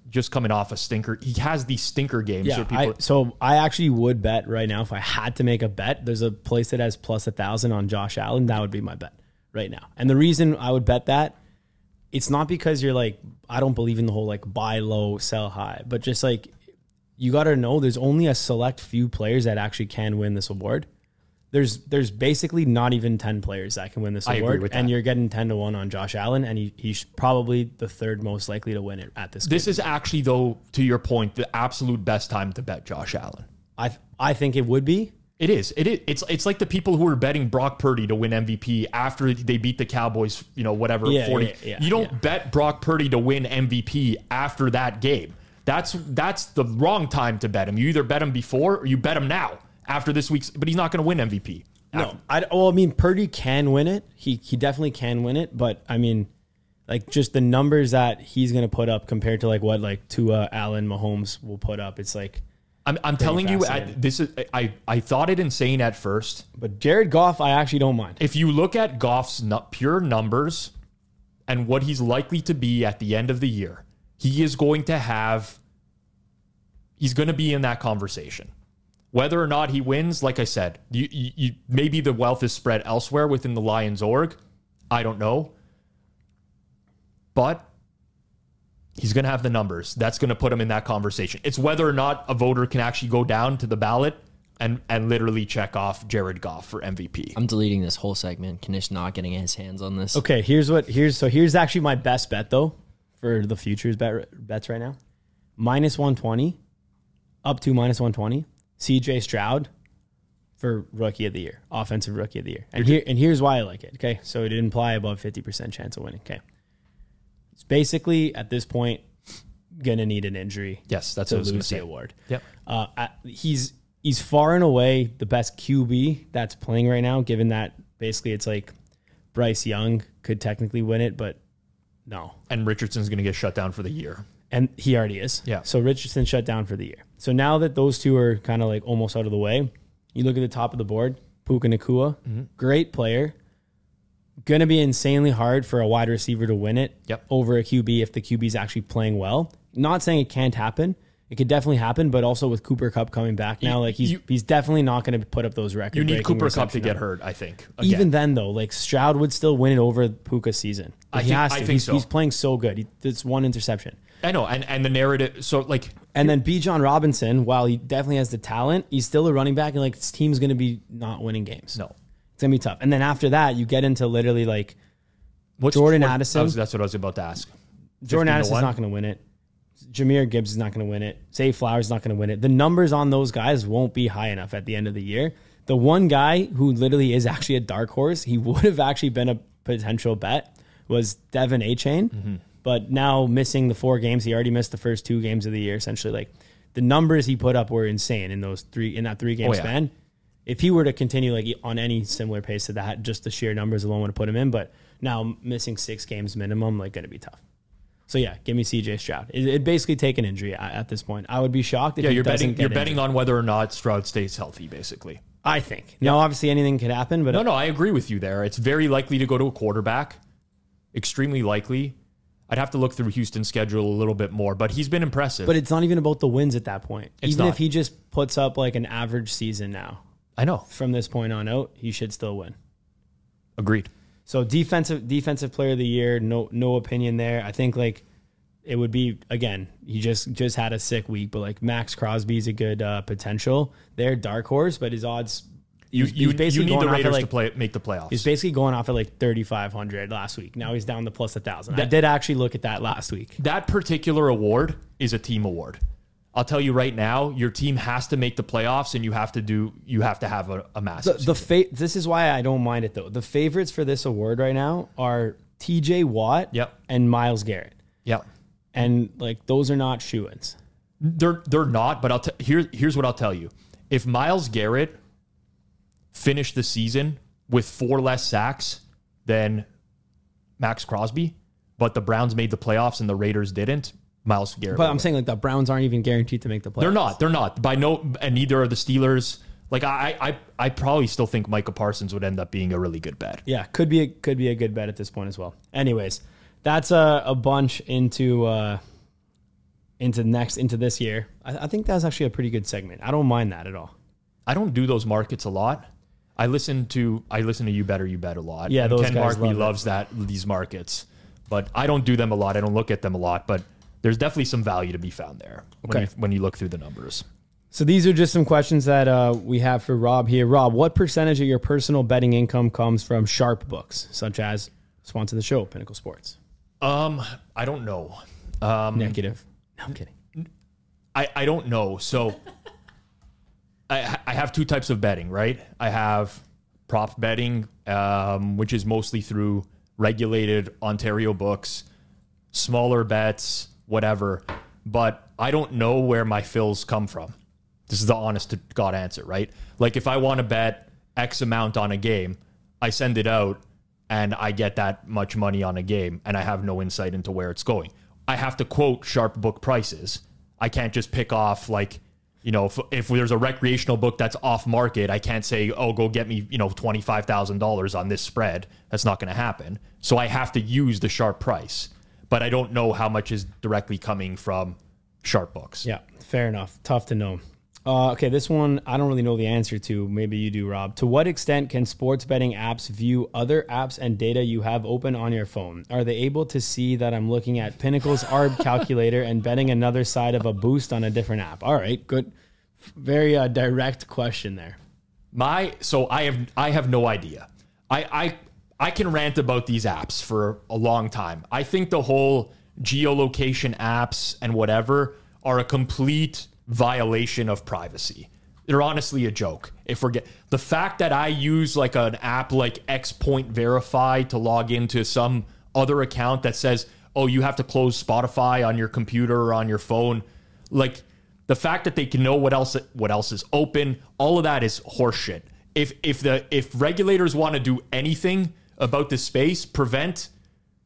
just coming off a stinker. He has these stinker games.
Yeah, so I actually would bet right now, if I had to make a bet, there's a place that has plus 1,000 on Josh Allen. That would be my bet right now. And the reason I would bet that, it's not because you're I don't believe in the whole buy low, sell high, but just you got to know there's only a select few players that actually can win this award. there's basically not even 10 players that can win this
I agree
award,
with that.
and you're getting 10-1 on Josh Allen, and he's probably the third most likely to win it at this.
This is actually, though, to your point, the absolute best time to bet Josh Allen.
I think it would be.
It is. It's like the people who are betting Brock Purdy to win MVP after they beat the Cowboys, 40. You don't bet Brock Purdy to win MVP after that game. That's the wrong time to bet him. You either bet him before or you bet him now after this week's, but he's not going to win MVP.
No, Purdy can win it. He definitely can win it, but I mean, like just the numbers that he's going to put up compared to like what like Tua, Allen, Mahomes will put up. It's like
I'm telling you, I thought it insane at first,
but Jared Goff, I actually don't mind.
If you look at Goff's pure numbers and what he's likely to be at the end of the year, he's going to be in that conversation. Whether or not he wins, like I said, you maybe the wealth is spread elsewhere within the Lions org. I don't know. But he's going to have the numbers. That's going to put him in that conversation. It's whether or not a voter can actually go down to the ballot and literally check off Jared Goff for MVP.
I'm deleting this whole segment. Knish not getting his hands on this.
Okay, here's actually my best bet though for the futures bets right now. -120 up to -120. CJ Stroud for Rookie of the Year, Offensive Rookie of the Year. And here's why I like it. Okay, so it imply above 50% chance of winning. Okay. It's basically at this point gonna need an injury.
Yes, that's
to
what I was
lose the
say.
award.
Yep.
He's far and away the best QB that's playing right now, given that basically it's like Bryce Young could technically win it, but no.
And Richardson's going to get shut down for the year.
And he already is.
Yeah.
So Richardson shut down for the year. So now that those two are kind of like almost out of the way, you look at the top of the board, Puka Nacua, great player. Going to be insanely hard for a wide receiver to win it over a QB if the QB is actually playing well. Not saying it can't happen. It could definitely happen, but also with Cooper Kupp coming back now, like he's definitely not going to put up those records.
You need Cooper Kupp to get hurt, I think. Again.
Even then, though, like Stroud would still win it over Puka's season.
I think so.
He's playing so good. It's one interception.
I know, and the narrative. So like,
and then Bijan Robinson, while he definitely has the talent, he's still a running back, and like his team's going to be not winning games.
No,
it's gonna be tough. And then after that, you get into literally like Jordan Addison.
That's what I was about to ask.
Jordan Addison's not going to win it. Jameer Gibbs is not going to win it. Zay Flowers is not going to win it. The numbers on those guys won't be high enough at the end of the year. The one guy who literally is actually a dark horse, he would have actually been a potential bet, was Devin Achane. But now missing the 4 games, he already missed the first 2 games of the year. Essentially, like the numbers he put up were insane in that 3-game span. If he were to continue like on any similar pace to that, just the sheer numbers alone would have put him in. But now missing 6 games minimum, like going to be tough. So yeah, give me CJ Stroud. It basically take an injury at this point. I would be shocked if he doesn't get
You're betting on whether or not Stroud stays healthy, basically.
I think. Now, obviously anything could happen, but
no, I agree with you there. It's very likely to go to a quarterback. Extremely likely. I'd have to look through Houston's schedule a little bit more, but he's been impressive.
But it's not even about the wins at that point. Even if he just puts up like an average season now.
I know.
From this point on out, he should still win.
Agreed. So
defensive player of the year, no opinion there. I think like it would be, again, he just had a sick week, but like Max Crosby's a good potential. They're dark horse, but his odds.
You need the Raiders to make the playoffs.
He's basically going off at like 3,500 last week. Now he's down to plus 1,000. I did actually look at that last week.
That particular award is a team award. I'll tell you right now, your team has to make the playoffs, and you have to have a massive.
This is why I don't mind it though. The favorites for this award right now are T.J. Watt and Myles Garrett.
Yep.
And like those are not shoo-ins.
They're not. But here's what I'll tell you: if Myles Garrett finished the season with 4 less sacks than Max Crosby, but the Browns made the playoffs and the Raiders didn't, Myles Garrett.
But I'm saying like the Browns aren't even guaranteed to make the playoffs.
They're not. And neither are the Steelers. Like I probably still think Micah Parsons would end up being a really good bet.
Yeah, could be a good bet at this point as well. Anyways, that's a bunch into this year. I think that was actually a pretty good segment. I don't mind that at all.
I don't do those markets a lot. I listen to You Better You Bet a lot.
Yeah,
and
those
Ken
guys
Markby loves these markets, but I don't do them a lot. I don't look at them a lot, but there's definitely some value to be found there when you look through the numbers.
So these are just some questions that we have for Rob here. Rob, what percentage of your personal betting income comes from sharp books, such as sponsor the show, Pinnacle Sports?
I don't know.
Negative. No, I'm kidding.
I don't know. So I have two types of betting, right? I have prop betting, which is mostly through regulated Ontario books, smaller bets, whatever. But I don't know where my fills come from. This is the honest to God answer, right? Like if I want to bet X amount on a game, I send it out and I get that much money on a game and I have no insight into where it's going. I have to quote sharp book prices. I can't just pick off like, you know, if there's a recreational book that's off market, I can't say, oh, go get me, you know, $25,000 on this spread. That's not going to happen. So I have to use the sharp price, but I don't know how much is directly coming from sharp books.
Yeah, fair enough. Tough to know. Okay, this one I don't really know the answer to. Maybe you do, Rob. To what extent can sports betting apps view other apps and data you have open on your phone? Are they able to see that I'm looking at Pinnacle's ARB calculator and betting another side of a boost on a different app? All right, good. Very direct question there.
So I have no idea. I can rant about these apps for a long time. I think the whole geolocation apps and whatever are a complete violation of privacy. They're honestly a joke. The fact that I use like an app like X Point Verify to log into some other account that says, oh, you have to close Spotify on your computer or on your phone, like the fact that they can know what else is open, all of that is horseshit. If regulators want to do anything about this space, prevent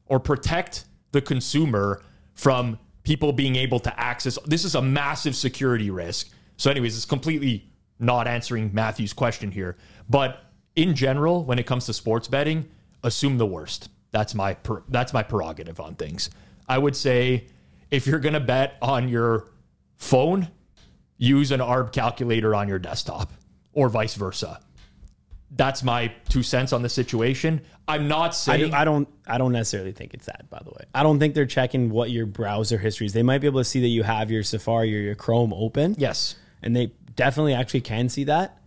or protect the consumer from people being able to access. This is a massive security risk. So anyways, it's completely not answering Matthew's question here. But in general, when it comes to sports betting, assume the worst. That's my prerogative on things. I would say if you're going to bet on your phone, use an ARB calculator on your desktop or vice versa. That's my 2 cents on the situation. I'm not saying
I don't necessarily think it's that, by the way. I don't think they're checking what your browser history is. They might be able to see that you have your Safari or your Chrome open.
Yes.
And they definitely actually can see that.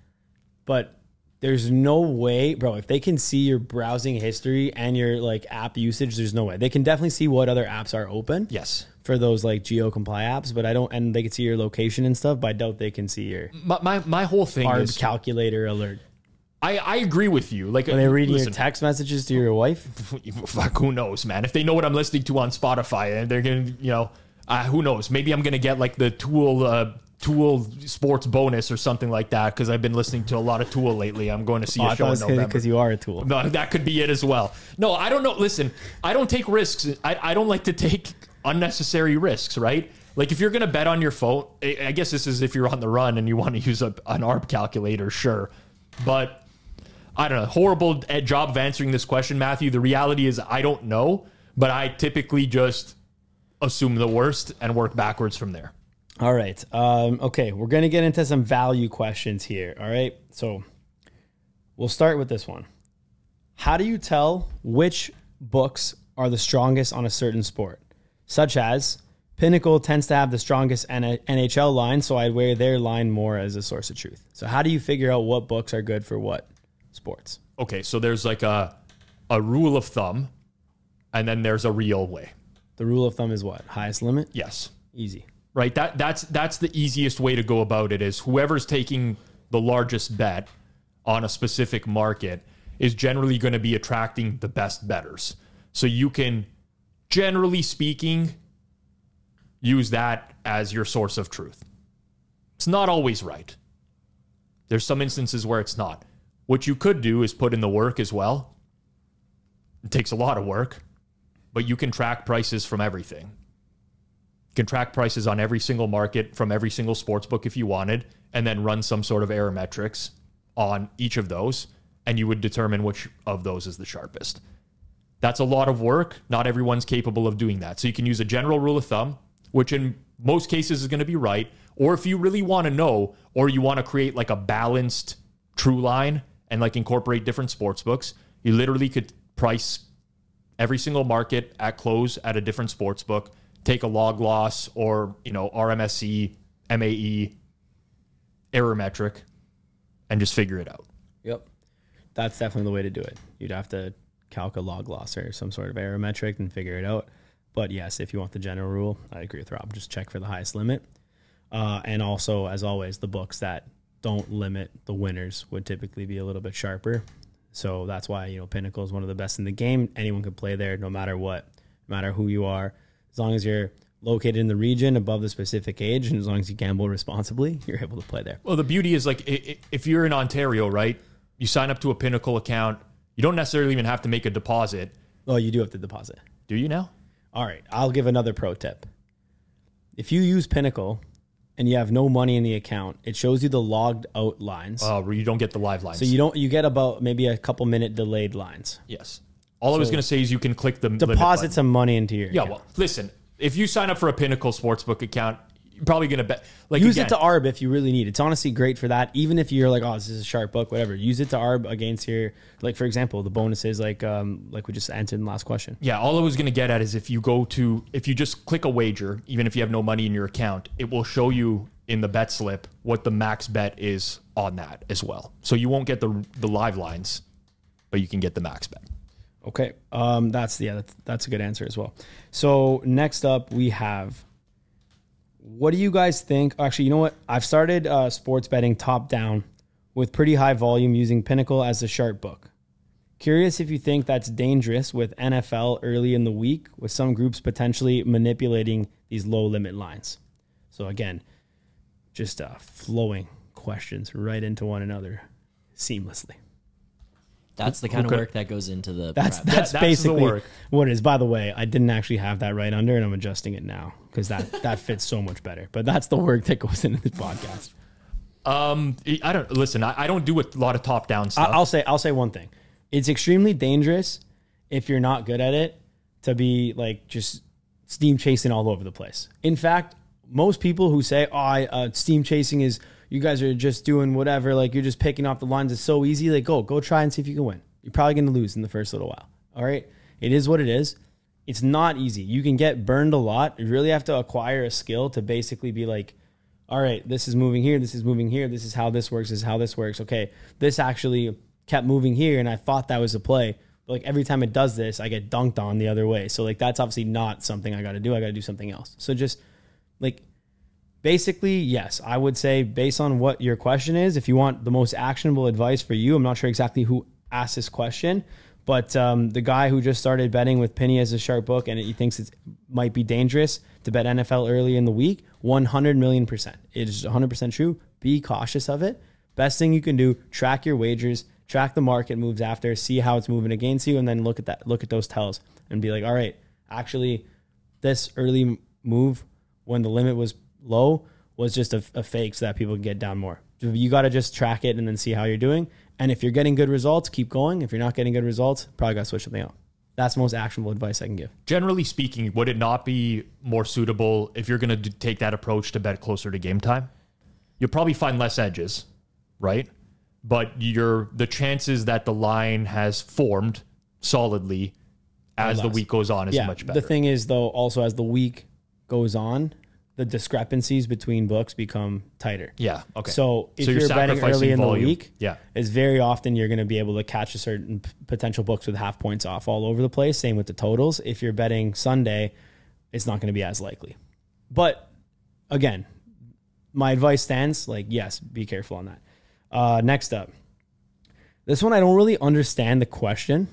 But there's no way, bro, if they can see your browsing history and your like app usage, there's no way. They can definitely see what other apps are open.
Yes. For
those like geo-comply apps, but and they can see your location and stuff, but I doubt they can see your
my whole thing
ARB
is
calculator alert.
I agree with you. Like,
are they reading your text messages to your wife?
Fuck, who knows, man? If they know what I'm listening to on Spotify, they're gonna, you know, who knows? Maybe I'm gonna get like the Tool sports bonus or something like that because I've been listening to a lot of Tool lately. I'm going to see a show in November
because you are a Tool.
No, that could be it as well. No, I don't know. Listen, I don't take risks. I don't like to take unnecessary risks, right? Like if you're gonna bet on your phone, I guess this is if you're on the run and you want to use an ARB calculator, sure, but. I don't know. Horrible job of answering this question, Matthew. The reality is I don't know, but I typically just assume the worst and work backwards from there.
All right. Okay. We're going to get into some value questions here. All right. So we'll start with this one. How do you tell which books are the strongest on a certain sport? Such as Pinnacle tends to have the strongest NHL line, so I'd wear their line more as a source of truth. So how do you figure out what books are good for what sports?
Okay, so there's like a rule of thumb, and then there's a real way.
The rule of thumb is what? Highest limit?
Yes.
Easy.
Right? That's the easiest way to go about it is whoever's taking the largest bet on a specific market is generally going to be attracting the best bettors. So you can, generally speaking, use that as your source of truth. It's not always right. There's some instances where it's not. What you could do is put in the work as well. It takes a lot of work, but you can track prices from everything. You can track prices on every single market from every single sports book if you wanted, and then run some sort of error metrics on each of those, and you would determine which of those is the sharpest. That's a lot of work. Not everyone's capable of doing that. So you can use a general rule of thumb, which in most cases is going to be right. Or if you really want to know, or you want to create like a balanced true line and like incorporate different sports books, you literally could price every single market at close at a different sports book, take a log loss or, you know, RMSE, MAE, error metric, and just figure it out.
Yep. That's definitely the way to do it. You'd have to calc a log loss or some sort of error metric and figure it out. But yes, if you want the general rule, I agree with Rob. Just check for the highest limit. And also, as always, the books that don't limit the winners would typically be a little bit sharper. So that's why, Pinnacle is one of the best in the game. Anyone can play there no matter what, no matter who you are. As long as you're located in the region above the specific age, and as long as you gamble responsibly, you're able to play there.
Well, the beauty is, like, if you're in Ontario, right, you sign up to a Pinnacle account, you don't necessarily even have to make a deposit.
Oh, you do have to deposit.
Do you now?
All right, I'll give another pro tip. If you use Pinnacle and you have no money in the account, it shows you the logged out lines.
Where you don't get the live lines.
So you get about maybe a couple minute delayed lines.
Yes. All I was going to say is you can click the
deposit some money into your account.
Well, listen, if you sign up for a Pinnacle Sportsbook account, you're probably going to bet.
Use it to ARB if you really need it. It's honestly great for that. Even if you're like, oh, this is a sharp book, whatever. Use it to ARB against your, like, for example, the bonuses, like we just answered in the last question.
Yeah, all I was going to get at is if you just click a wager, even if you have no money in your account, it will show you in the bet slip what the max bet is on that as well. So you won't get the live lines, but you can get the max bet.
Okay, that's a good answer as well. So next up we have, what do you guys think? Actually, you know what? I've started sports betting top down with pretty high volume using Pinnacle as a sharp book. Curious if you think that's dangerous with NFL early in the week, with some groups potentially manipulating these low limit lines. So again, just flowing questions right into one another seamlessly.
That's the kind of work that goes into the
that's basically the work. What it is. By the way, I didn't actually have that right under, and I'm adjusting it now because that fits so much better. But that's the work that goes into this podcast.
I don't do a lot of top down stuff.
I'll say one thing. It's extremely dangerous if you're not good at it to be like just steam chasing all over the place. In fact, most people who say, steam chasing is, you guys are just doing whatever, like you're just picking off the lines, it's so easy, like go try and see if you can win. You're probably going to lose in the first little while. All right. It is what it is. It's not easy. You can get burned a lot. You really have to acquire a skill to basically be like, all right, this is moving here. This is moving here. This is how this works. This is how this works. Okay. This actually kept moving here. And I thought that was a play. But like every time it does this, I get dunked on the other way. So like, that's obviously not something I got to do. I got to do something else. So just like, basically, yes, I would say based on what your question is, if you want the most actionable advice for you, I'm not sure exactly who asked this question, but the guy who just started betting with Penny as a sharp book and he thinks it might be dangerous to bet NFL early in the week, 100 million %. It is 100% true. Be cautious of it. Best thing you can do, track your wagers, track the market moves after, see how it's moving against you, and then look at those tells and be like, all right, actually, this early move when the limit was low was just a fake so that people can get down more. You got to just track it and then see how you're doing. And if you're getting good results, keep going. If you're not getting good results, probably got to switch something out. That's the most actionable advice I can give. Generally speaking, would it not be more suitable if you're going to take that approach to bet closer to game time? You'll probably find less edges, right? But the chances that the line has formed solidly as the week goes on is much better. The thing is, though, also as the week goes on, the discrepancies between books become tighter. Yeah. Okay. So if you're betting early in the week, it's very often you're going to be able to catch a certain potential books with half points off all over the place. Same with the totals. If you're betting Sunday, it's not going to be as likely. But again, my advice stands. Like, yes, be careful on that. Next up, this one I don't really understand the question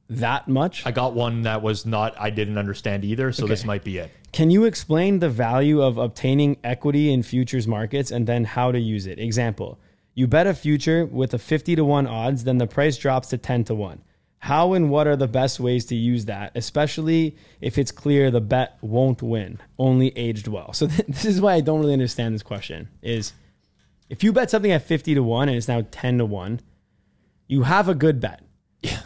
that much. I got one that was not, I didn't understand either, so this might be it. Can you explain the value of obtaining equity in futures markets and then how to use it? Example, you bet a future with a 50-1 odds, then the price drops to 10-1. How and what are the best ways to use that, especially if it's clear the bet won't win, only aged well? So this is why I don't really understand this question, is if you bet something at 50-1 and it's now 10-1, you have a good bet. Yeah.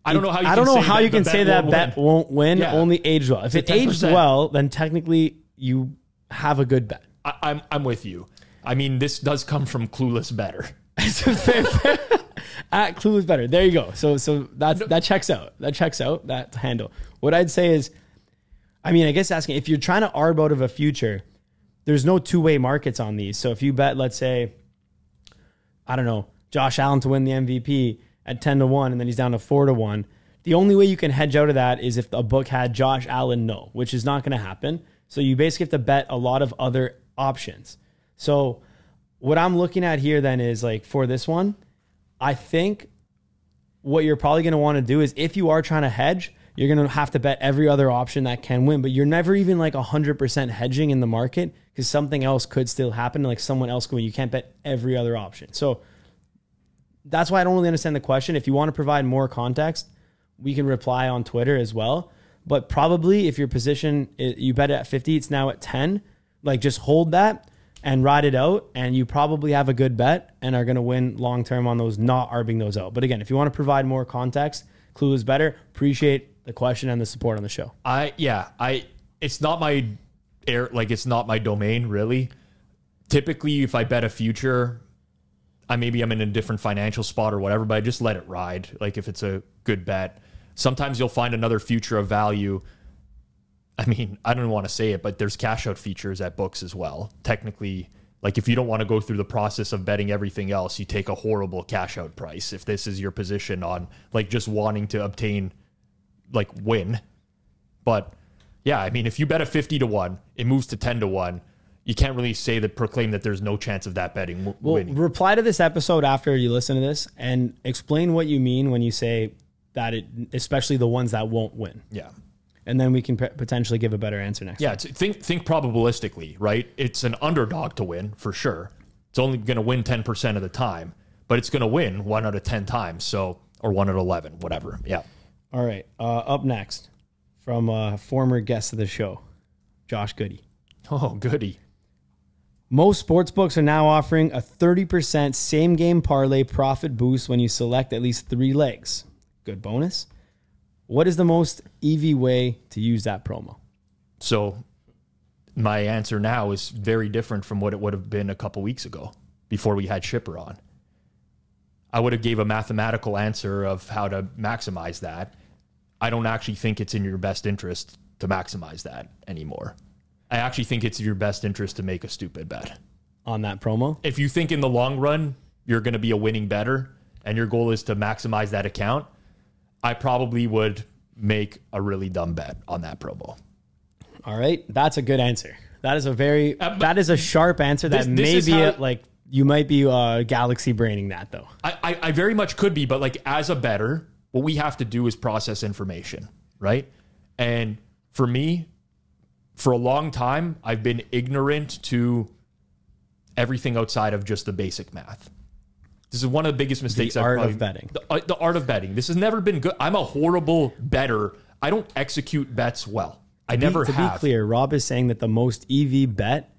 I don't know how you can say that bet won't win, only aged well. If it aged well, then technically you have a good bet. I'm with you. I mean, this does come from Clueless Better. Fair. At Clueless Better. There you go. So that checks out. That checks out, that handle. What I'd say is, I mean, I guess asking, if you're trying to arb out of a future, there's no two-way markets on these. So if you bet, let's say, I don't know, Josh Allen to win the MVP at 10-1, and then he's down to 4-1. The only way you can hedge out of that is if a book had Josh Allen no, which is not going to happen. So you basically have to bet a lot of other options. So what I'm looking at here then is like for this one, I think what you're probably going to want to do is if you are trying to hedge, you're going to have to bet every other option that can win, but you're never even like 100% hedging in the market because something else could still happen. Like someone else could win. You can't bet every other option. So that's why I don't really understand the question. If you want to provide more context, we can reply on Twitter as well. But probably if your position, you bet it at 50, it's now at 10, like just hold that and ride it out, and you probably have a good bet and are going to win long-term on those, not arbing those out. But again, if you want to provide more context, Clue is better. Appreciate the question and the support on the show.
It's not my it's not my domain really. Typically, if I bet a future, maybe I'm in a different financial spot or whatever, but I just let it ride. Like if it's a good bet, sometimes you'll find another future of value. I mean, I don't want to say it, but there's cash out features at books as well. Technically, like if you don't want to go through the process of betting everything else, you take a horrible cash out price. If this is your position on like just wanting to obtain like win. But yeah, I mean, if you bet a 50-1, it moves to 10-1. You can't really proclaim that there's no chance of that betting winning.
Reply to this episode after you listen to this and explain what you mean when you say that especially the ones that won't win.
Yeah.
And then we can potentially give a better answer next time.
Think probabilistically, right? It's an underdog to win for sure. It's only going to win 10% of the time, but it's going to win 1 out of 10 times. Or 1 out of 11, whatever. Yeah.
All right. Up next from a former guest of the show, Josh Goody.
Oh, Goody.
Most sportsbooks are now offering a 30% same game parlay profit boost when you select at least 3 legs. Good bonus. What is the most EV way to use that promo?
So my answer now is very different from what it would have been a couple weeks ago before we had Shipper on. I would have gave a mathematical answer of how to maximize that. I don't actually think it's in your best interest to maximize that anymore. I actually think it's in your best interest to make a stupid bet.
On that promo?
If you think in the long run you're going to be a winning bettor and your goal is to maximize that account, I probably would make a really dumb bet on that promo.
All right. That's a good answer. That is that is a sharp answer that you might be galaxy braining that though.
I very much could be, but like as a bettor, what we have to do is process information, right? And for me, for a long time, I've been ignorant to everything outside of just the basic math. This is one of the biggest mistakes.
The art of betting.
The art of betting. This has never been good. I'm a horrible bettor. I don't execute bets well. I never have.
To be clear, Rob is saying that the most EV bet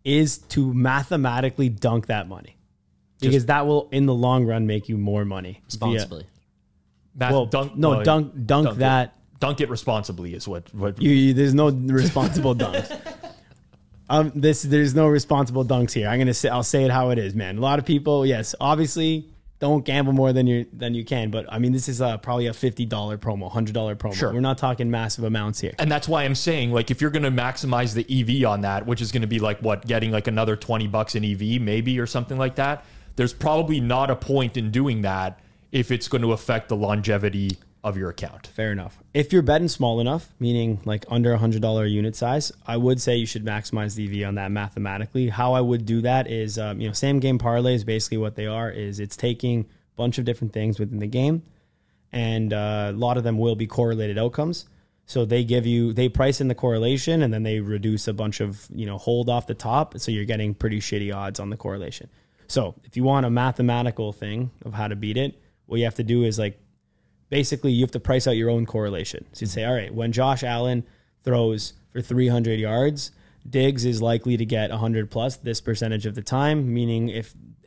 is to mathematically dunk that money. Because that will, in the long run, make you more money.
Responsibly.
Dunk that.
Dunk it responsibly is what
there's no responsible dunks. There's no responsible dunks here. I'll say it how it is, man. A lot of people, yes, obviously don't gamble more than you can, but I mean, this is probably a $50 promo, $100 promo.
Sure.
We're not talking massive amounts here.
And that's why I'm saying, like, if you're going to maximize the EV on that, which is going to be like getting like another $20 in EV maybe or something like that, there's probably not a point in doing that if it's going to affect the longevity of your account.
Fair enough. If you're betting small enough, meaning like under $100 unit size, I would say you should maximize the EV on that mathematically. How I would do that is, same game parlays, basically what they are is it's taking a bunch of different things within the game, and a lot of them will be correlated outcomes. So they price in the correlation, and then they reduce a bunch of, hold off the top. So you're getting pretty shitty odds on the correlation. So if you want a mathematical thing of how to beat it, what you have to do is basically, you have to price out your own correlation. So you say, all right, when Josh Allen throws for 300 yards, Diggs is likely to get 100 plus this percentage of the time, meaning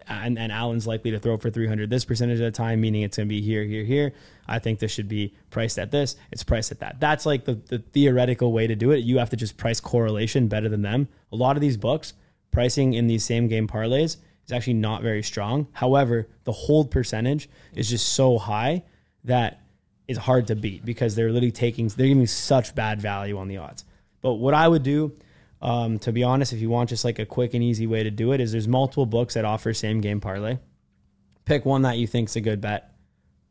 and Allen's likely to throw for 300 this percentage of the time, meaning it's going to be here. I think this should be priced at this. It's priced at that. That's like the theoretical way to do it. You have to just price correlation better than them. A lot of these books, pricing in these same game parlays is actually not very strong. However, the hold percentage is just so high that is hard to beat because they're giving such bad value on the odds. But what I would do, To be honest, if you want just like a quick and easy way to do it, is there's multiple books that offer same game parlay. Pick one that you think's a good bet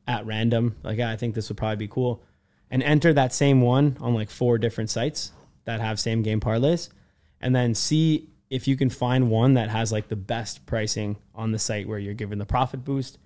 at random. Like, yeah, I think this would probably be cool. And enter that same one on like 4 different sites that have same game parlays. And then see if you can find one that has like the best pricing on the site where you're given the profit boost.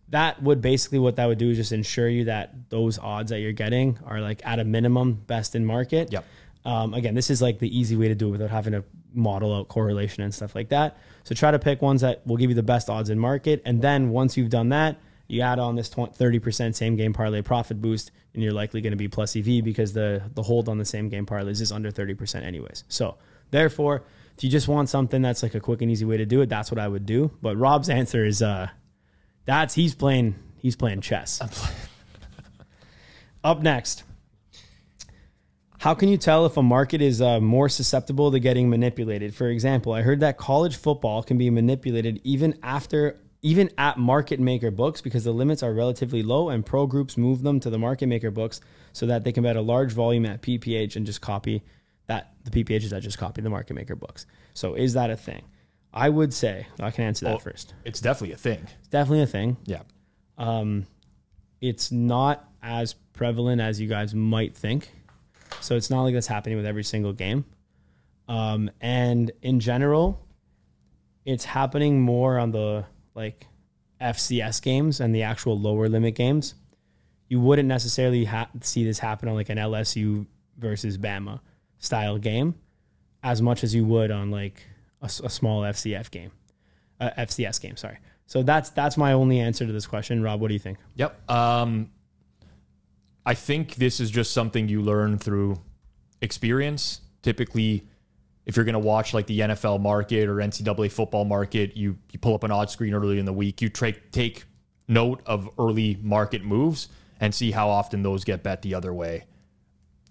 That would basically, what that would do is just ensure you that those odds that you're getting are like at a minimum best in market.
Yep.
Again, this is like the easy way to do it without having to model out correlation and stuff like that. So try to pick ones that will give you the best odds in market. And then once you've done that, you add on this 30% same game parlay profit boost, and you're likely going to be plus EV because the hold on the same game parlays is under 30% anyways. So therefore, if you just want something that's like a quick and easy way to do it, that's what I would do. But Rob's answer is he's playing chess. Up next. How can you tell if a market is more susceptible to getting manipulated? For example, I heard that college football can be manipulated even at market maker books because the limits are relatively low and pro groups move them to the market maker books so that they can bet a large volume at PPH and just copy that. The PPHs that just copy the market maker books. So is that a thing? I would say, I can answer that first.
It's definitely a thing.
It's definitely a thing.
Yeah.
It's not as prevalent as you guys might think. So it's not like that's happening with every single game. And in general, it's happening more on the like FCS games and the actual lower limit games. You wouldn't necessarily see this happen on like an LSU versus Bama style game as much as you would on like a small FCS game. Sorry. So that's my only answer to this question. Rob, what do you think?
Yep. I think this is just something you learn through experience. Typically, if you're going to watch like the NFL market or NCAA football market, you pull up an odds screen early in the week. You take note of early market moves and see how often those get bet the other way.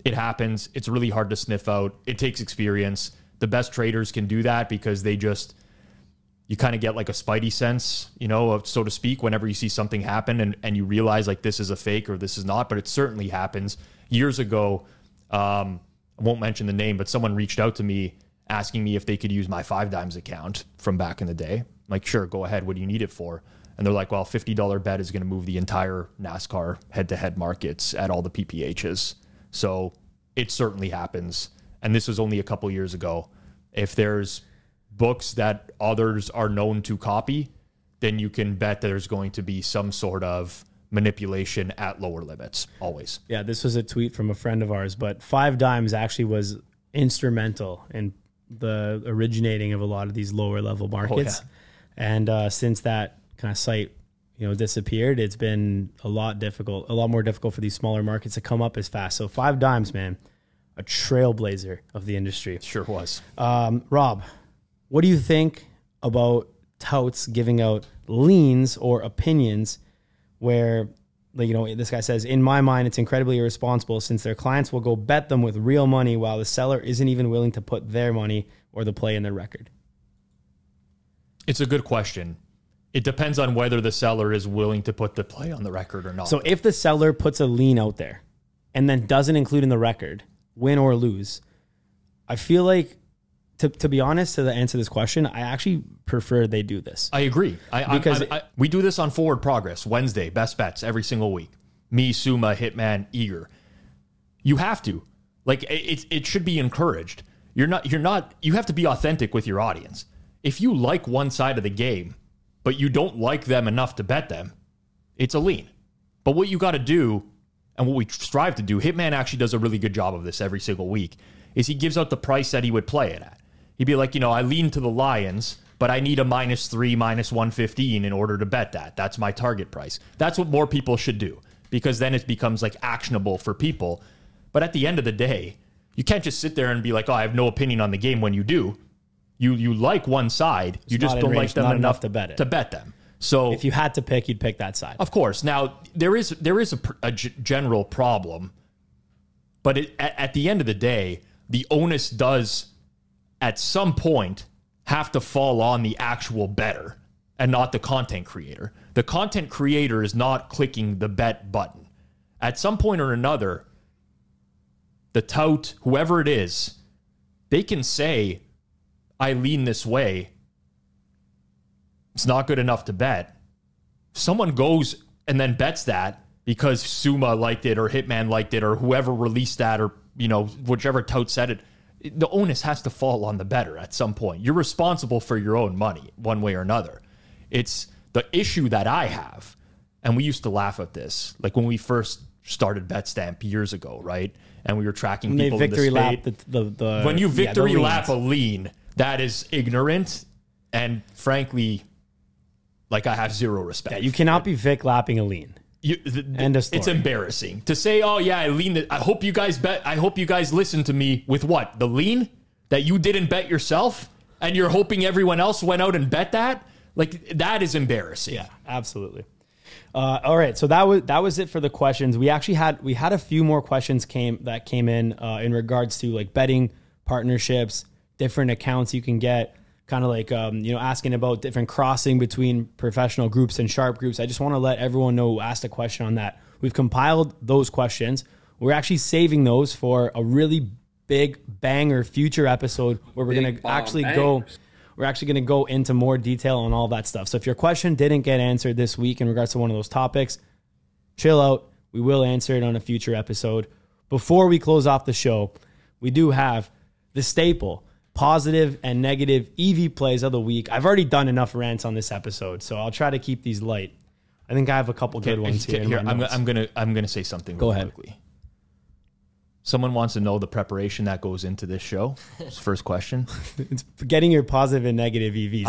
It happens. It's really hard to sniff out. It takes experience. The best traders can do that because you kind of get like a spidey sense, so to speak, whenever you see something happen and you realize like this is a fake or this is not, but it certainly happens. Years ago, I won't mention the name, but someone reached out to me asking me if they could use my 5 Dimes account from back in the day. I'm like, sure, go ahead. What do you need it for? And they're like, well, $50 bet is going to move the entire NASCAR head-to-head markets at all the PPHs. So it certainly happens. And this was only a couple years ago. If there's books that others are known to copy, then you can bet there's going to be some sort of manipulation at lower limits, always.
Yeah, this was a tweet from a friend of ours, but 5 Dimes actually was instrumental in the originating of a lot of these lower level markets.
Oh,
yeah. And since that kind of site disappeared, it's been a lot more difficult for these smaller markets to come up as fast. So 5 Dimes, man, a trailblazer of the industry.
Sure was.
Rob, what do you think about touts giving out leans or opinions where, this guy says, in my mind, it's incredibly irresponsible since their clients will go bet them with real money while the seller isn't even willing to put their money or the play in their record?
It's a good question. It depends on whether the seller is willing to put the play on the record or not.
So if the seller puts a lien out there and then doesn't include in the record, win or lose, I feel like, to be honest, to answer this question, I actually prefer they do this.
I agree. We do this on Forward Progress, Wednesday, best bets every single week. Me, Suma, Hitman, Eager. You have to. Like, it should be encouraged. You have to be authentic with your audience. If you like one side of the game, but you don't like them enough to bet them, it's a lean. But what you got to do, and what we strive to do, Hitman actually does a really good job of this every single week, is he gives out the price that he would play it at. He'd be like, I lean to the Lions, but I need a -3, -115 in order to bet that. That's my target price. That's what more people should do, because then it becomes like actionable for people. But at the end of the day, you can't just sit there and be like, I have no opinion on the game when you do. You like one side, you just don't like them enough to bet them. So
if you had to pick, you'd pick that side.
Of course. Now, there is a general problem, but at the end of the day, the onus does at some point have to fall on the actual bettor and not the content creator. The content creator is not clicking the bet button. At some point or another, the tout, whoever it is, they can say, I lean this way. It's not good enough to bet. Someone goes and then bets that because Suma liked it or Hitman liked it or whoever released that or, whichever tout said it. The onus has to fall on the bettor at some point. You're responsible for your own money one way or another. It's the issue that I have, and we used to laugh at this, like when we first started betstamp years ago, right? And we were tracking
when
people
they
in
victory
the
lap
spade. When you victory lap a lean, that is ignorant, and frankly, like I have zero respect.
Yeah, you cannot be Vic lapping a lean. End of story.
It's embarrassing to say, oh yeah, I leaned it. I hope you guys bet. I hope you guys listen to me with what? The lean that you didn't bet yourself and you're hoping everyone else went out and bet that? Like that is embarrassing.
Yeah, absolutely. All right. So that was it for the questions. We actually had a few more questions came in regards to like betting partnerships, different accounts you can get. Kind of like, asking about different crossing between professional groups and sharp groups. I just want to let everyone know who asked a question on that. We've compiled those questions. We're actually saving those for a really big banger future episode where we're going to actually go into more detail on all that stuff. So if your question didn't get answered this week in regards to one of those topics, chill out. We will answer it on a future episode. Before we close off the show, we do have the staple, positive and negative EV plays of the week. I've already done enough rants on this episode, so I'll try to keep these light. I think I have a couple good ones here.
I'm gonna say something.
Go ahead.
Quickly. Someone wants to know the preparation that goes into this show. First question.
It's getting your positive and negative EVs.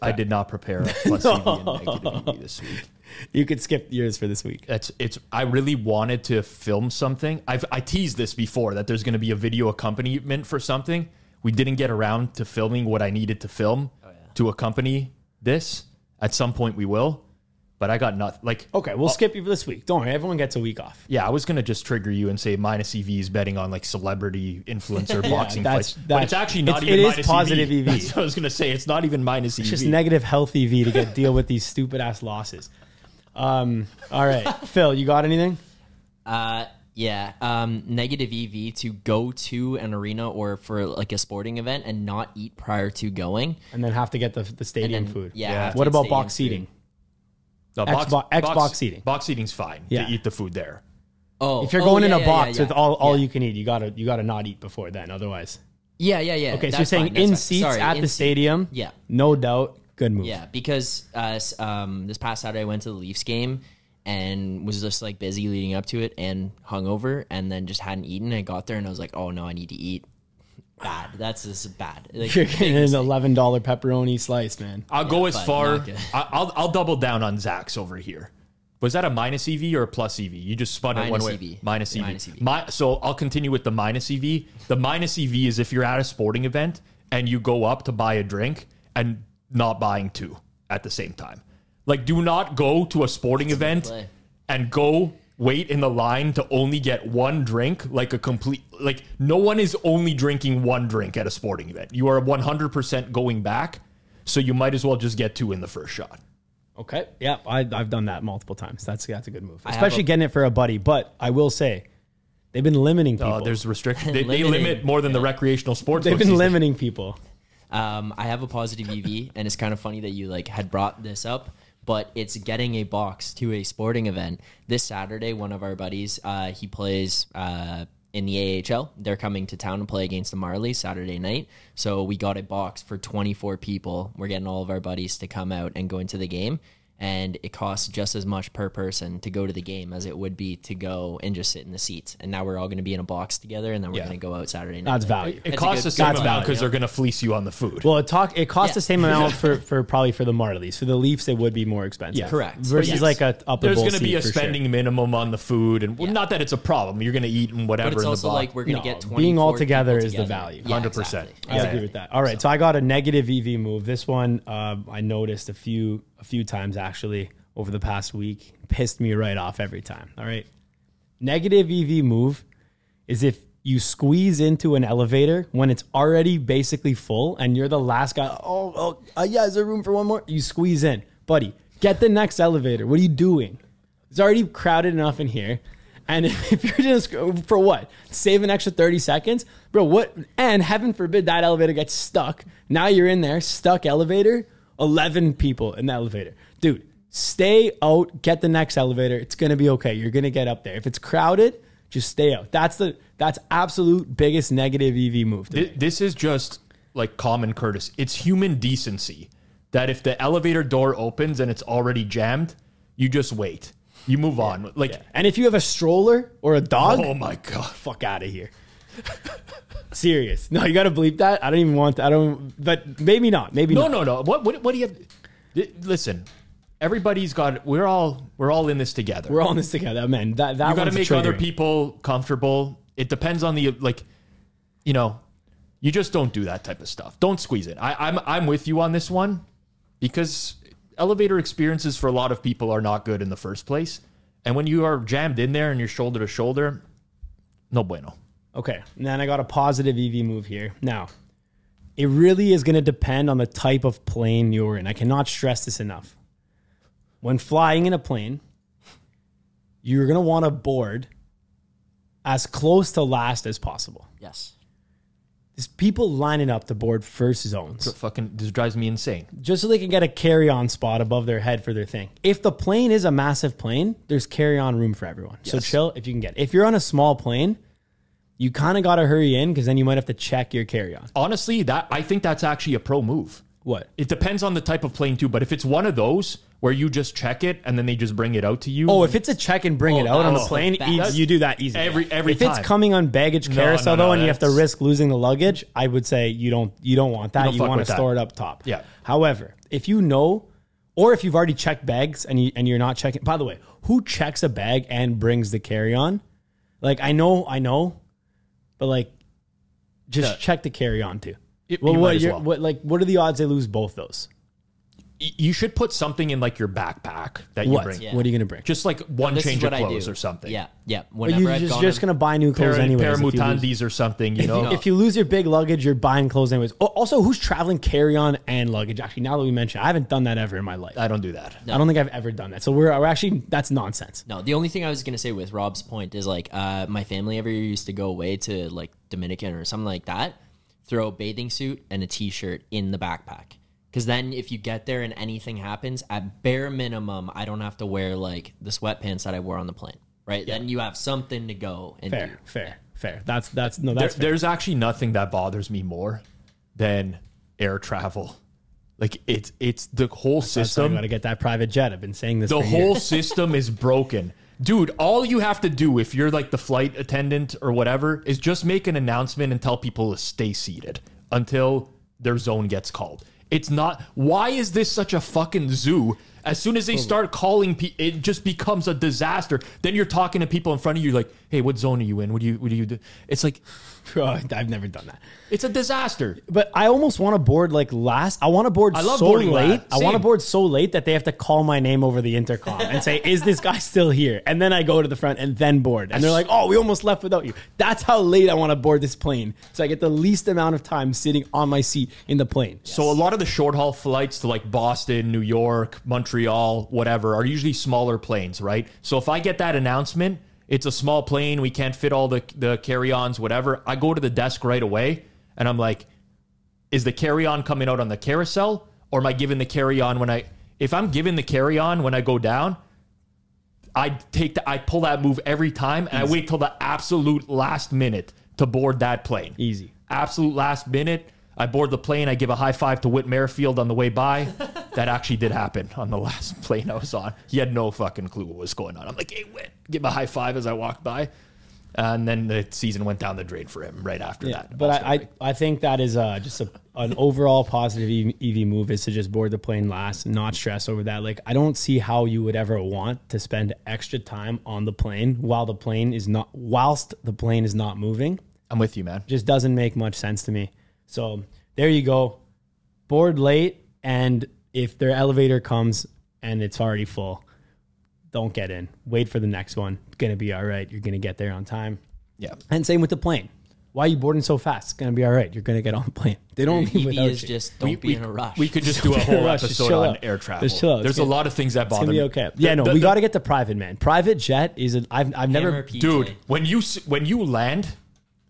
I did not prepare a plus EV and negative EV this week.
You could skip yours for this week.
I really wanted to film something. I teased this before that there's going to be a video accompaniment for something. We didn't get around to filming what I needed to film to accompany this. At some point we will, but I got nothing.
Okay, we'll skip you for this week. Don't worry, everyone gets a week off.
Yeah, I was going to just trigger you and say minus EV is betting on like celebrity influencer boxing fights. But it's actually not even minus EV. It is
positive EV.
That's what I was going to say. It's not even minus EV.
It's just negative health EV to deal with these stupid ass losses. All right. Phil, you got anything?
Negative EV to go to an arena or for like a sporting event and not eat prior to going.
And then have to get the stadium food.
Yeah.
What about box seating?
No,
Xbox seating.
Box seating's fine to eat the food there.
Oh, if you're going in a box with all you can eat, you gotta not eat before then. Otherwise.
Yeah.
Okay, so you're saying in seats at the stadium?
Yeah.
No doubt. Good move.
Yeah, because this past Saturday I went to the Leafs game and was just like busy leading up to it and hungover and then just hadn't eaten. I got there and I was like, oh no, I need to eat. Bad. That's just bad. Like,
you're getting an $11 pepperoni slice, man.
I'll go as far. I'll double down on Zach's over here. Was that a minus EV or a plus EV? You just spun it one way. Minus EV. So I'll continue with the minus EV. The minus EV is if you're at a sporting event and you go up to buy a drink and not buying two at the same time. Like, do not go to a sporting event and go wait in the line to only get one drink, no one is only drinking one drink at a sporting event. You are 100% going back, so you might as well just get two in the first shot.
Okay. Yeah, I've done that multiple times. That's a good move. Especially getting it for a buddy. But I will say, they've been limiting people.
There's restrictions. They limit more than the recreational sports.
They've been limiting people.
I have a positive EV, and it's kind of funny that you had brought this up, but it's getting a box to a sporting event. This Saturday, one of our buddies, he plays in the AHL. They're coming to town to play against the Marlies Saturday night. So we got a box for 24 people. We're getting all of our buddies to come out and go into the game. And it costs just as much per person to go to the game as it would be to go and just sit in the seats. And now we're all going to be in a box together, and then we're going to go out Saturday night.
That's value.
It costs the same amount because they're going to fleece you on the food.
Well, it costs the same amount for probably for the Marlies. For the Leafs, it would be more expensive.
Yeah, correct.
Versus like a upper
there's
bowl
going to be a spending minimum on the food, and not that it's a problem. You're going to eat and whatever.
But it's
in
also
the box.
like we're going to get 24
being all together
is
the value.
100%.
Exactly.
I agree with that. All right, so I got a negative EV move. This one I noticed a few times actually over the past week. Pissed me right off every time. All right. Negative EV move is if you squeeze into an elevator when it's already basically full and you're the last guy. Is there room for one more? You squeeze in. Buddy, get the next elevator. What are you doing? It's already crowded enough in here. And if you're just for what? Save an extra 30 seconds? Bro, what? And heaven forbid that elevator gets stuck. Now you're in there, stuck elevator, 11 people in the elevator. Dude, stay out, get the next elevator. It's going to be okay. You're going to get up there. If it's crowded, just stay out. That's absolute biggest negative EV move.
This is just like common courtesy. It's human decency that if the elevator door opens and it's already jammed, you just wait. You move on. Like,
and if you have a stroller or a dog,
oh my God,
fuck out of here. Serious. No, you got to bleep that. I don't even want that. I don't, but maybe not. Maybe not.
No. What do you have? Listen, everybody's got, we're all in this together.
We're all in this together, man. That
you got to make other people comfortable. It depends on the, like, you know, you just don't do that type of stuff. Don't squeeze it. I'm with you on this one because elevator experiences for a lot of people are not good in the first place. And when you are jammed in there and you're shoulder to shoulder, no bueno.
Okay. And then I got a positive EV move here. Now, it really is going to depend on the type of plane you're in. I cannot stress this enough. When flying in a plane, you're going to want to board as close to last as possible.
Yes.
There's people lining up to board first zones.
This drives me insane.
Just so they can get a carry-on spot above their head for their thing. If the plane is a massive plane, there's carry-on room for everyone. Yes. So chill if you can get it. If you're on a small plane, you kind of got to hurry in because then you might have to check your carry-on.
Honestly, I think that's actually a pro move.
What?
It depends on the type of plane too, but if it's one of those where you just check it and then they just bring it out to you.
Oh, if it's a check and bring it out on the plane, you do that easy.
Every
if
time.
It's coming on baggage carousel though, and you have to risk losing the luggage, I would say you don't want that. You want to store it up top.
Yeah.
However, if you know, or if you've already checked bags and you're not checking. By the way, who checks a bag and brings the carry-on? Like I know, but like just check the carry-on too. What are the odds they lose both those?
You should put something in like your backpack that you bring.
Yeah. What are you going to bring?
Just like one change of clothes or something.
Yeah.
Whenever you're just going to buy new clothes anyways.
Pair of mutandis or something, you know.
If you lose your big luggage, you're buying clothes anyways. Also, who's traveling carry-on and luggage? Actually, now that we mention it, I haven't done that ever in my life.
I don't do that.
No. I don't think I've ever done that. So we're actually, that's nonsense.
No, the only thing I was going to say with Rob's point is like my family every year used to go away to like Dominican or something like that, throw a bathing suit and a t-shirt in the backpack. Because then if you get there and anything happens, at bare minimum, I don't have to wear like the sweatpants that I wore on the plane, right? Yeah. Then you have something to go and do.
Fair. That's fair.
There's actually nothing that bothers me more than air travel. Like it's the whole system.
I got to get that private jet. I've been saying this.
The whole system is broken. Dude, all you have to do if you're like the flight attendant or whatever is just make an announcement and tell people to stay seated until their zone gets called. It's not. Why is this such a fucking zoo? As soon as they start calling, it just becomes a disaster. Then you're talking to people in front of you, like, "Hey, what zone are you in? What do you do?" It's like,
I've never done that.
It's a disaster.
But I almost want to board like last. I want to board so late. I want to board so late that they have to call my name over the intercom and say, "Is this guy still here?" And then I go to the front and then board. And they're like, "Oh, we almost left without you." That's how late I want to board this plane, so I get the least amount of time sitting on my seat in the plane.
Yes. So a lot of the short haul flights to like Boston, New York, Montreal, whatever, are usually smaller planes, right? So if I get that announcement, it's a small plane, we can't fit all the carry-ons, whatever, I go to the desk right away and I'm like, is the carry-on coming out on the carousel, or am I giving the carry-on if I'm giving the carry-on when I go down, I pull that move every time and I wait till the absolute last minute to board that plane.
Easy.
Absolute last minute. I board the plane. I give a high five to Whit Merrifield on the way by. That actually did happen on the last plane I was on. He had no fucking clue what was going on. I'm like, "Hey, Whit," give him a high five as I walked by. And then the season went down the drain for him right after that.
But I think that is just an overall positive EV move is to just board the plane last and not stress over that. Like, I don't see how you would ever want to spend extra time on the plane whilst the plane is not moving.
I'm with you, man.
Just doesn't make much sense to me. So there you go. Board late, and if their elevator comes and it's already full, don't get in. Wait for the next one. It's going to be all right. You're going to get there on time.
Yeah.
And same with the plane. Why are you boarding so fast? It's gonna be all right. You're gonna get on the plane. They don't leave
EV
without
is
you.
just don't be in a rush.
We could just do a
Don't be in a
whole
rush. Just
episode
chill
on
out.
air travel.
Just chill out.
There's a lot of things that bother
It's
me.
gonna be okay. Yeah, no, we got to get the private, man. Private jet is I've never.
Hammer PJ.
Dude, when you land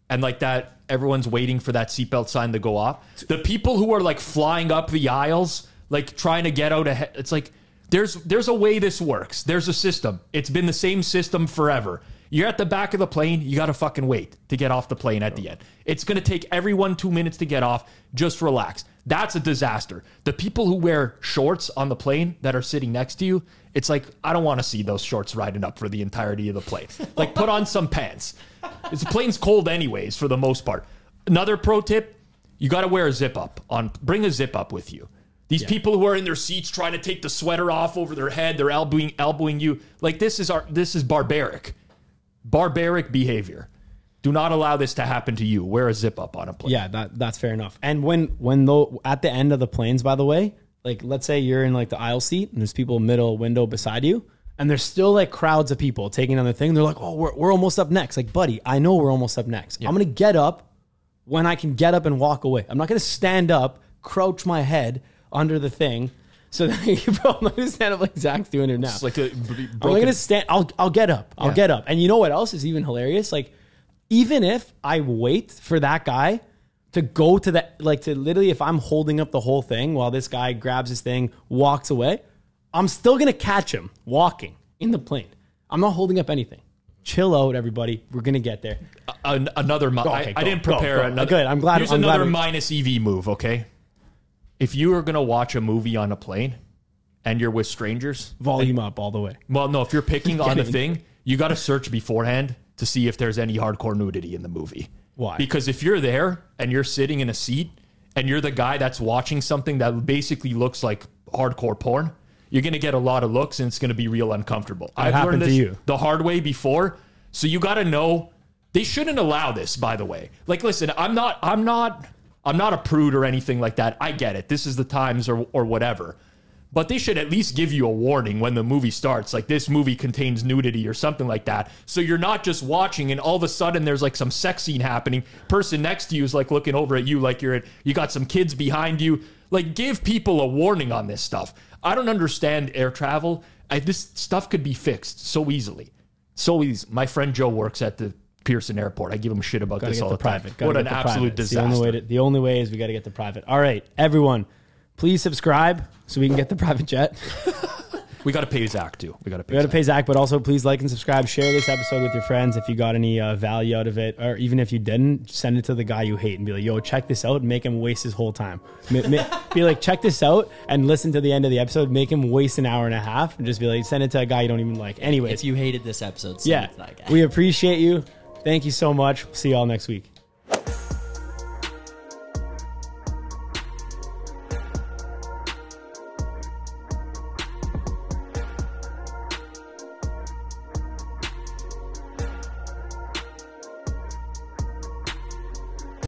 and like that, everyone's waiting for that seatbelt sign to go off. The people who are like flying up the aisles, like trying to get out ahead. It's like there's a way this works. There's a system. It's been the same system forever. You're at the back of the plane. You got to fucking wait to get off the plane at the end. It's going to take everyone 2 minutes to get off. Just relax. That's a disaster. The people who wear shorts on the plane that are sitting next to you, it's like, I don't want to see those shorts riding up for the entirety of the plane. Like, put on some pants. The plane's cold anyways, for the most part. Another pro tip, you got to wear a zip up. Bring a zip up with you. These people who are in their seats trying to take the sweater off over their head, they're elbowing you. Like, this is barbaric. Barbaric behavior. Do not allow this to happen to you. Wear a zip up on a plane.
Yeah, that's fair enough. And when at the end of the planes, by the way, like let's say you're in like the aisle seat and there's people middle window beside you, and there's still like crowds of people taking on their thing. They're like, oh, we're almost up next. Like, buddy, I know we're almost up next. I'm gonna get up when I can get up and walk away. I'm not gonna stand up, crouch my head under the thing. So then, bro, I'm not gonna stand up like Zach's doing it now.
It's like a
I'm not gonna stand. I'll get up. I'll get up. And you know what else is even hilarious? Like, even if I wait for that guy to go to that, like to literally, if I'm holding up the whole thing while this guy grabs his thing, walks away, I'm still gonna catch him walking in the plane. I'm not holding up anything. Chill out, everybody. We're gonna get there.
Another. I didn't prepare
go.
another.
Good. I'm glad.
Here's
I'm glad
another minus EV move. Okay. If you are going to watch a movie on a plane and you're with strangers,
volume up all the way.
Well, no, if you're picking on the thing, you got to search beforehand to see if there's any hardcore nudity in the movie.
Why?
Because if you're there and you're sitting in a seat and you're the guy that's watching something that basically looks like hardcore porn, you're going to get a lot of looks and it's going to be real uncomfortable. I've learned this the hard way before. So you got to know they shouldn't allow this, by the way. Like, listen, I'm not a prude or anything like that. I get it. This is the times or whatever. But they should at least give you a warning when the movie starts. Like, this movie contains nudity or something like that. So you're not just watching and all of a sudden there's like some sex scene happening. Person next to you is like looking over at you like you got some kids behind you. Like, give people a warning on this stuff. I don't understand air travel. This stuff could be fixed so easily. So easy. My friend Joe works at the Pearson Airport. I give him shit about this all the time. What an absolute disaster.
The only way is we got to get the private. All right, everyone, please subscribe so we can get the private jet.
We got to pay Zach too. We got to
pay Zach, but also please like and subscribe. Share this episode with your friends if you got any value out of it, or even if you didn't, send it to the guy you hate and be like, yo, check this out, and make him waste his whole time. Be like, check this out and listen to the end of the episode, make him waste an hour and a half, and just be like, send it to a guy you don't even like. Anyways,
if you hated this episode, send it to that guy.
We appreciate you. Thank you so much. See you all next week.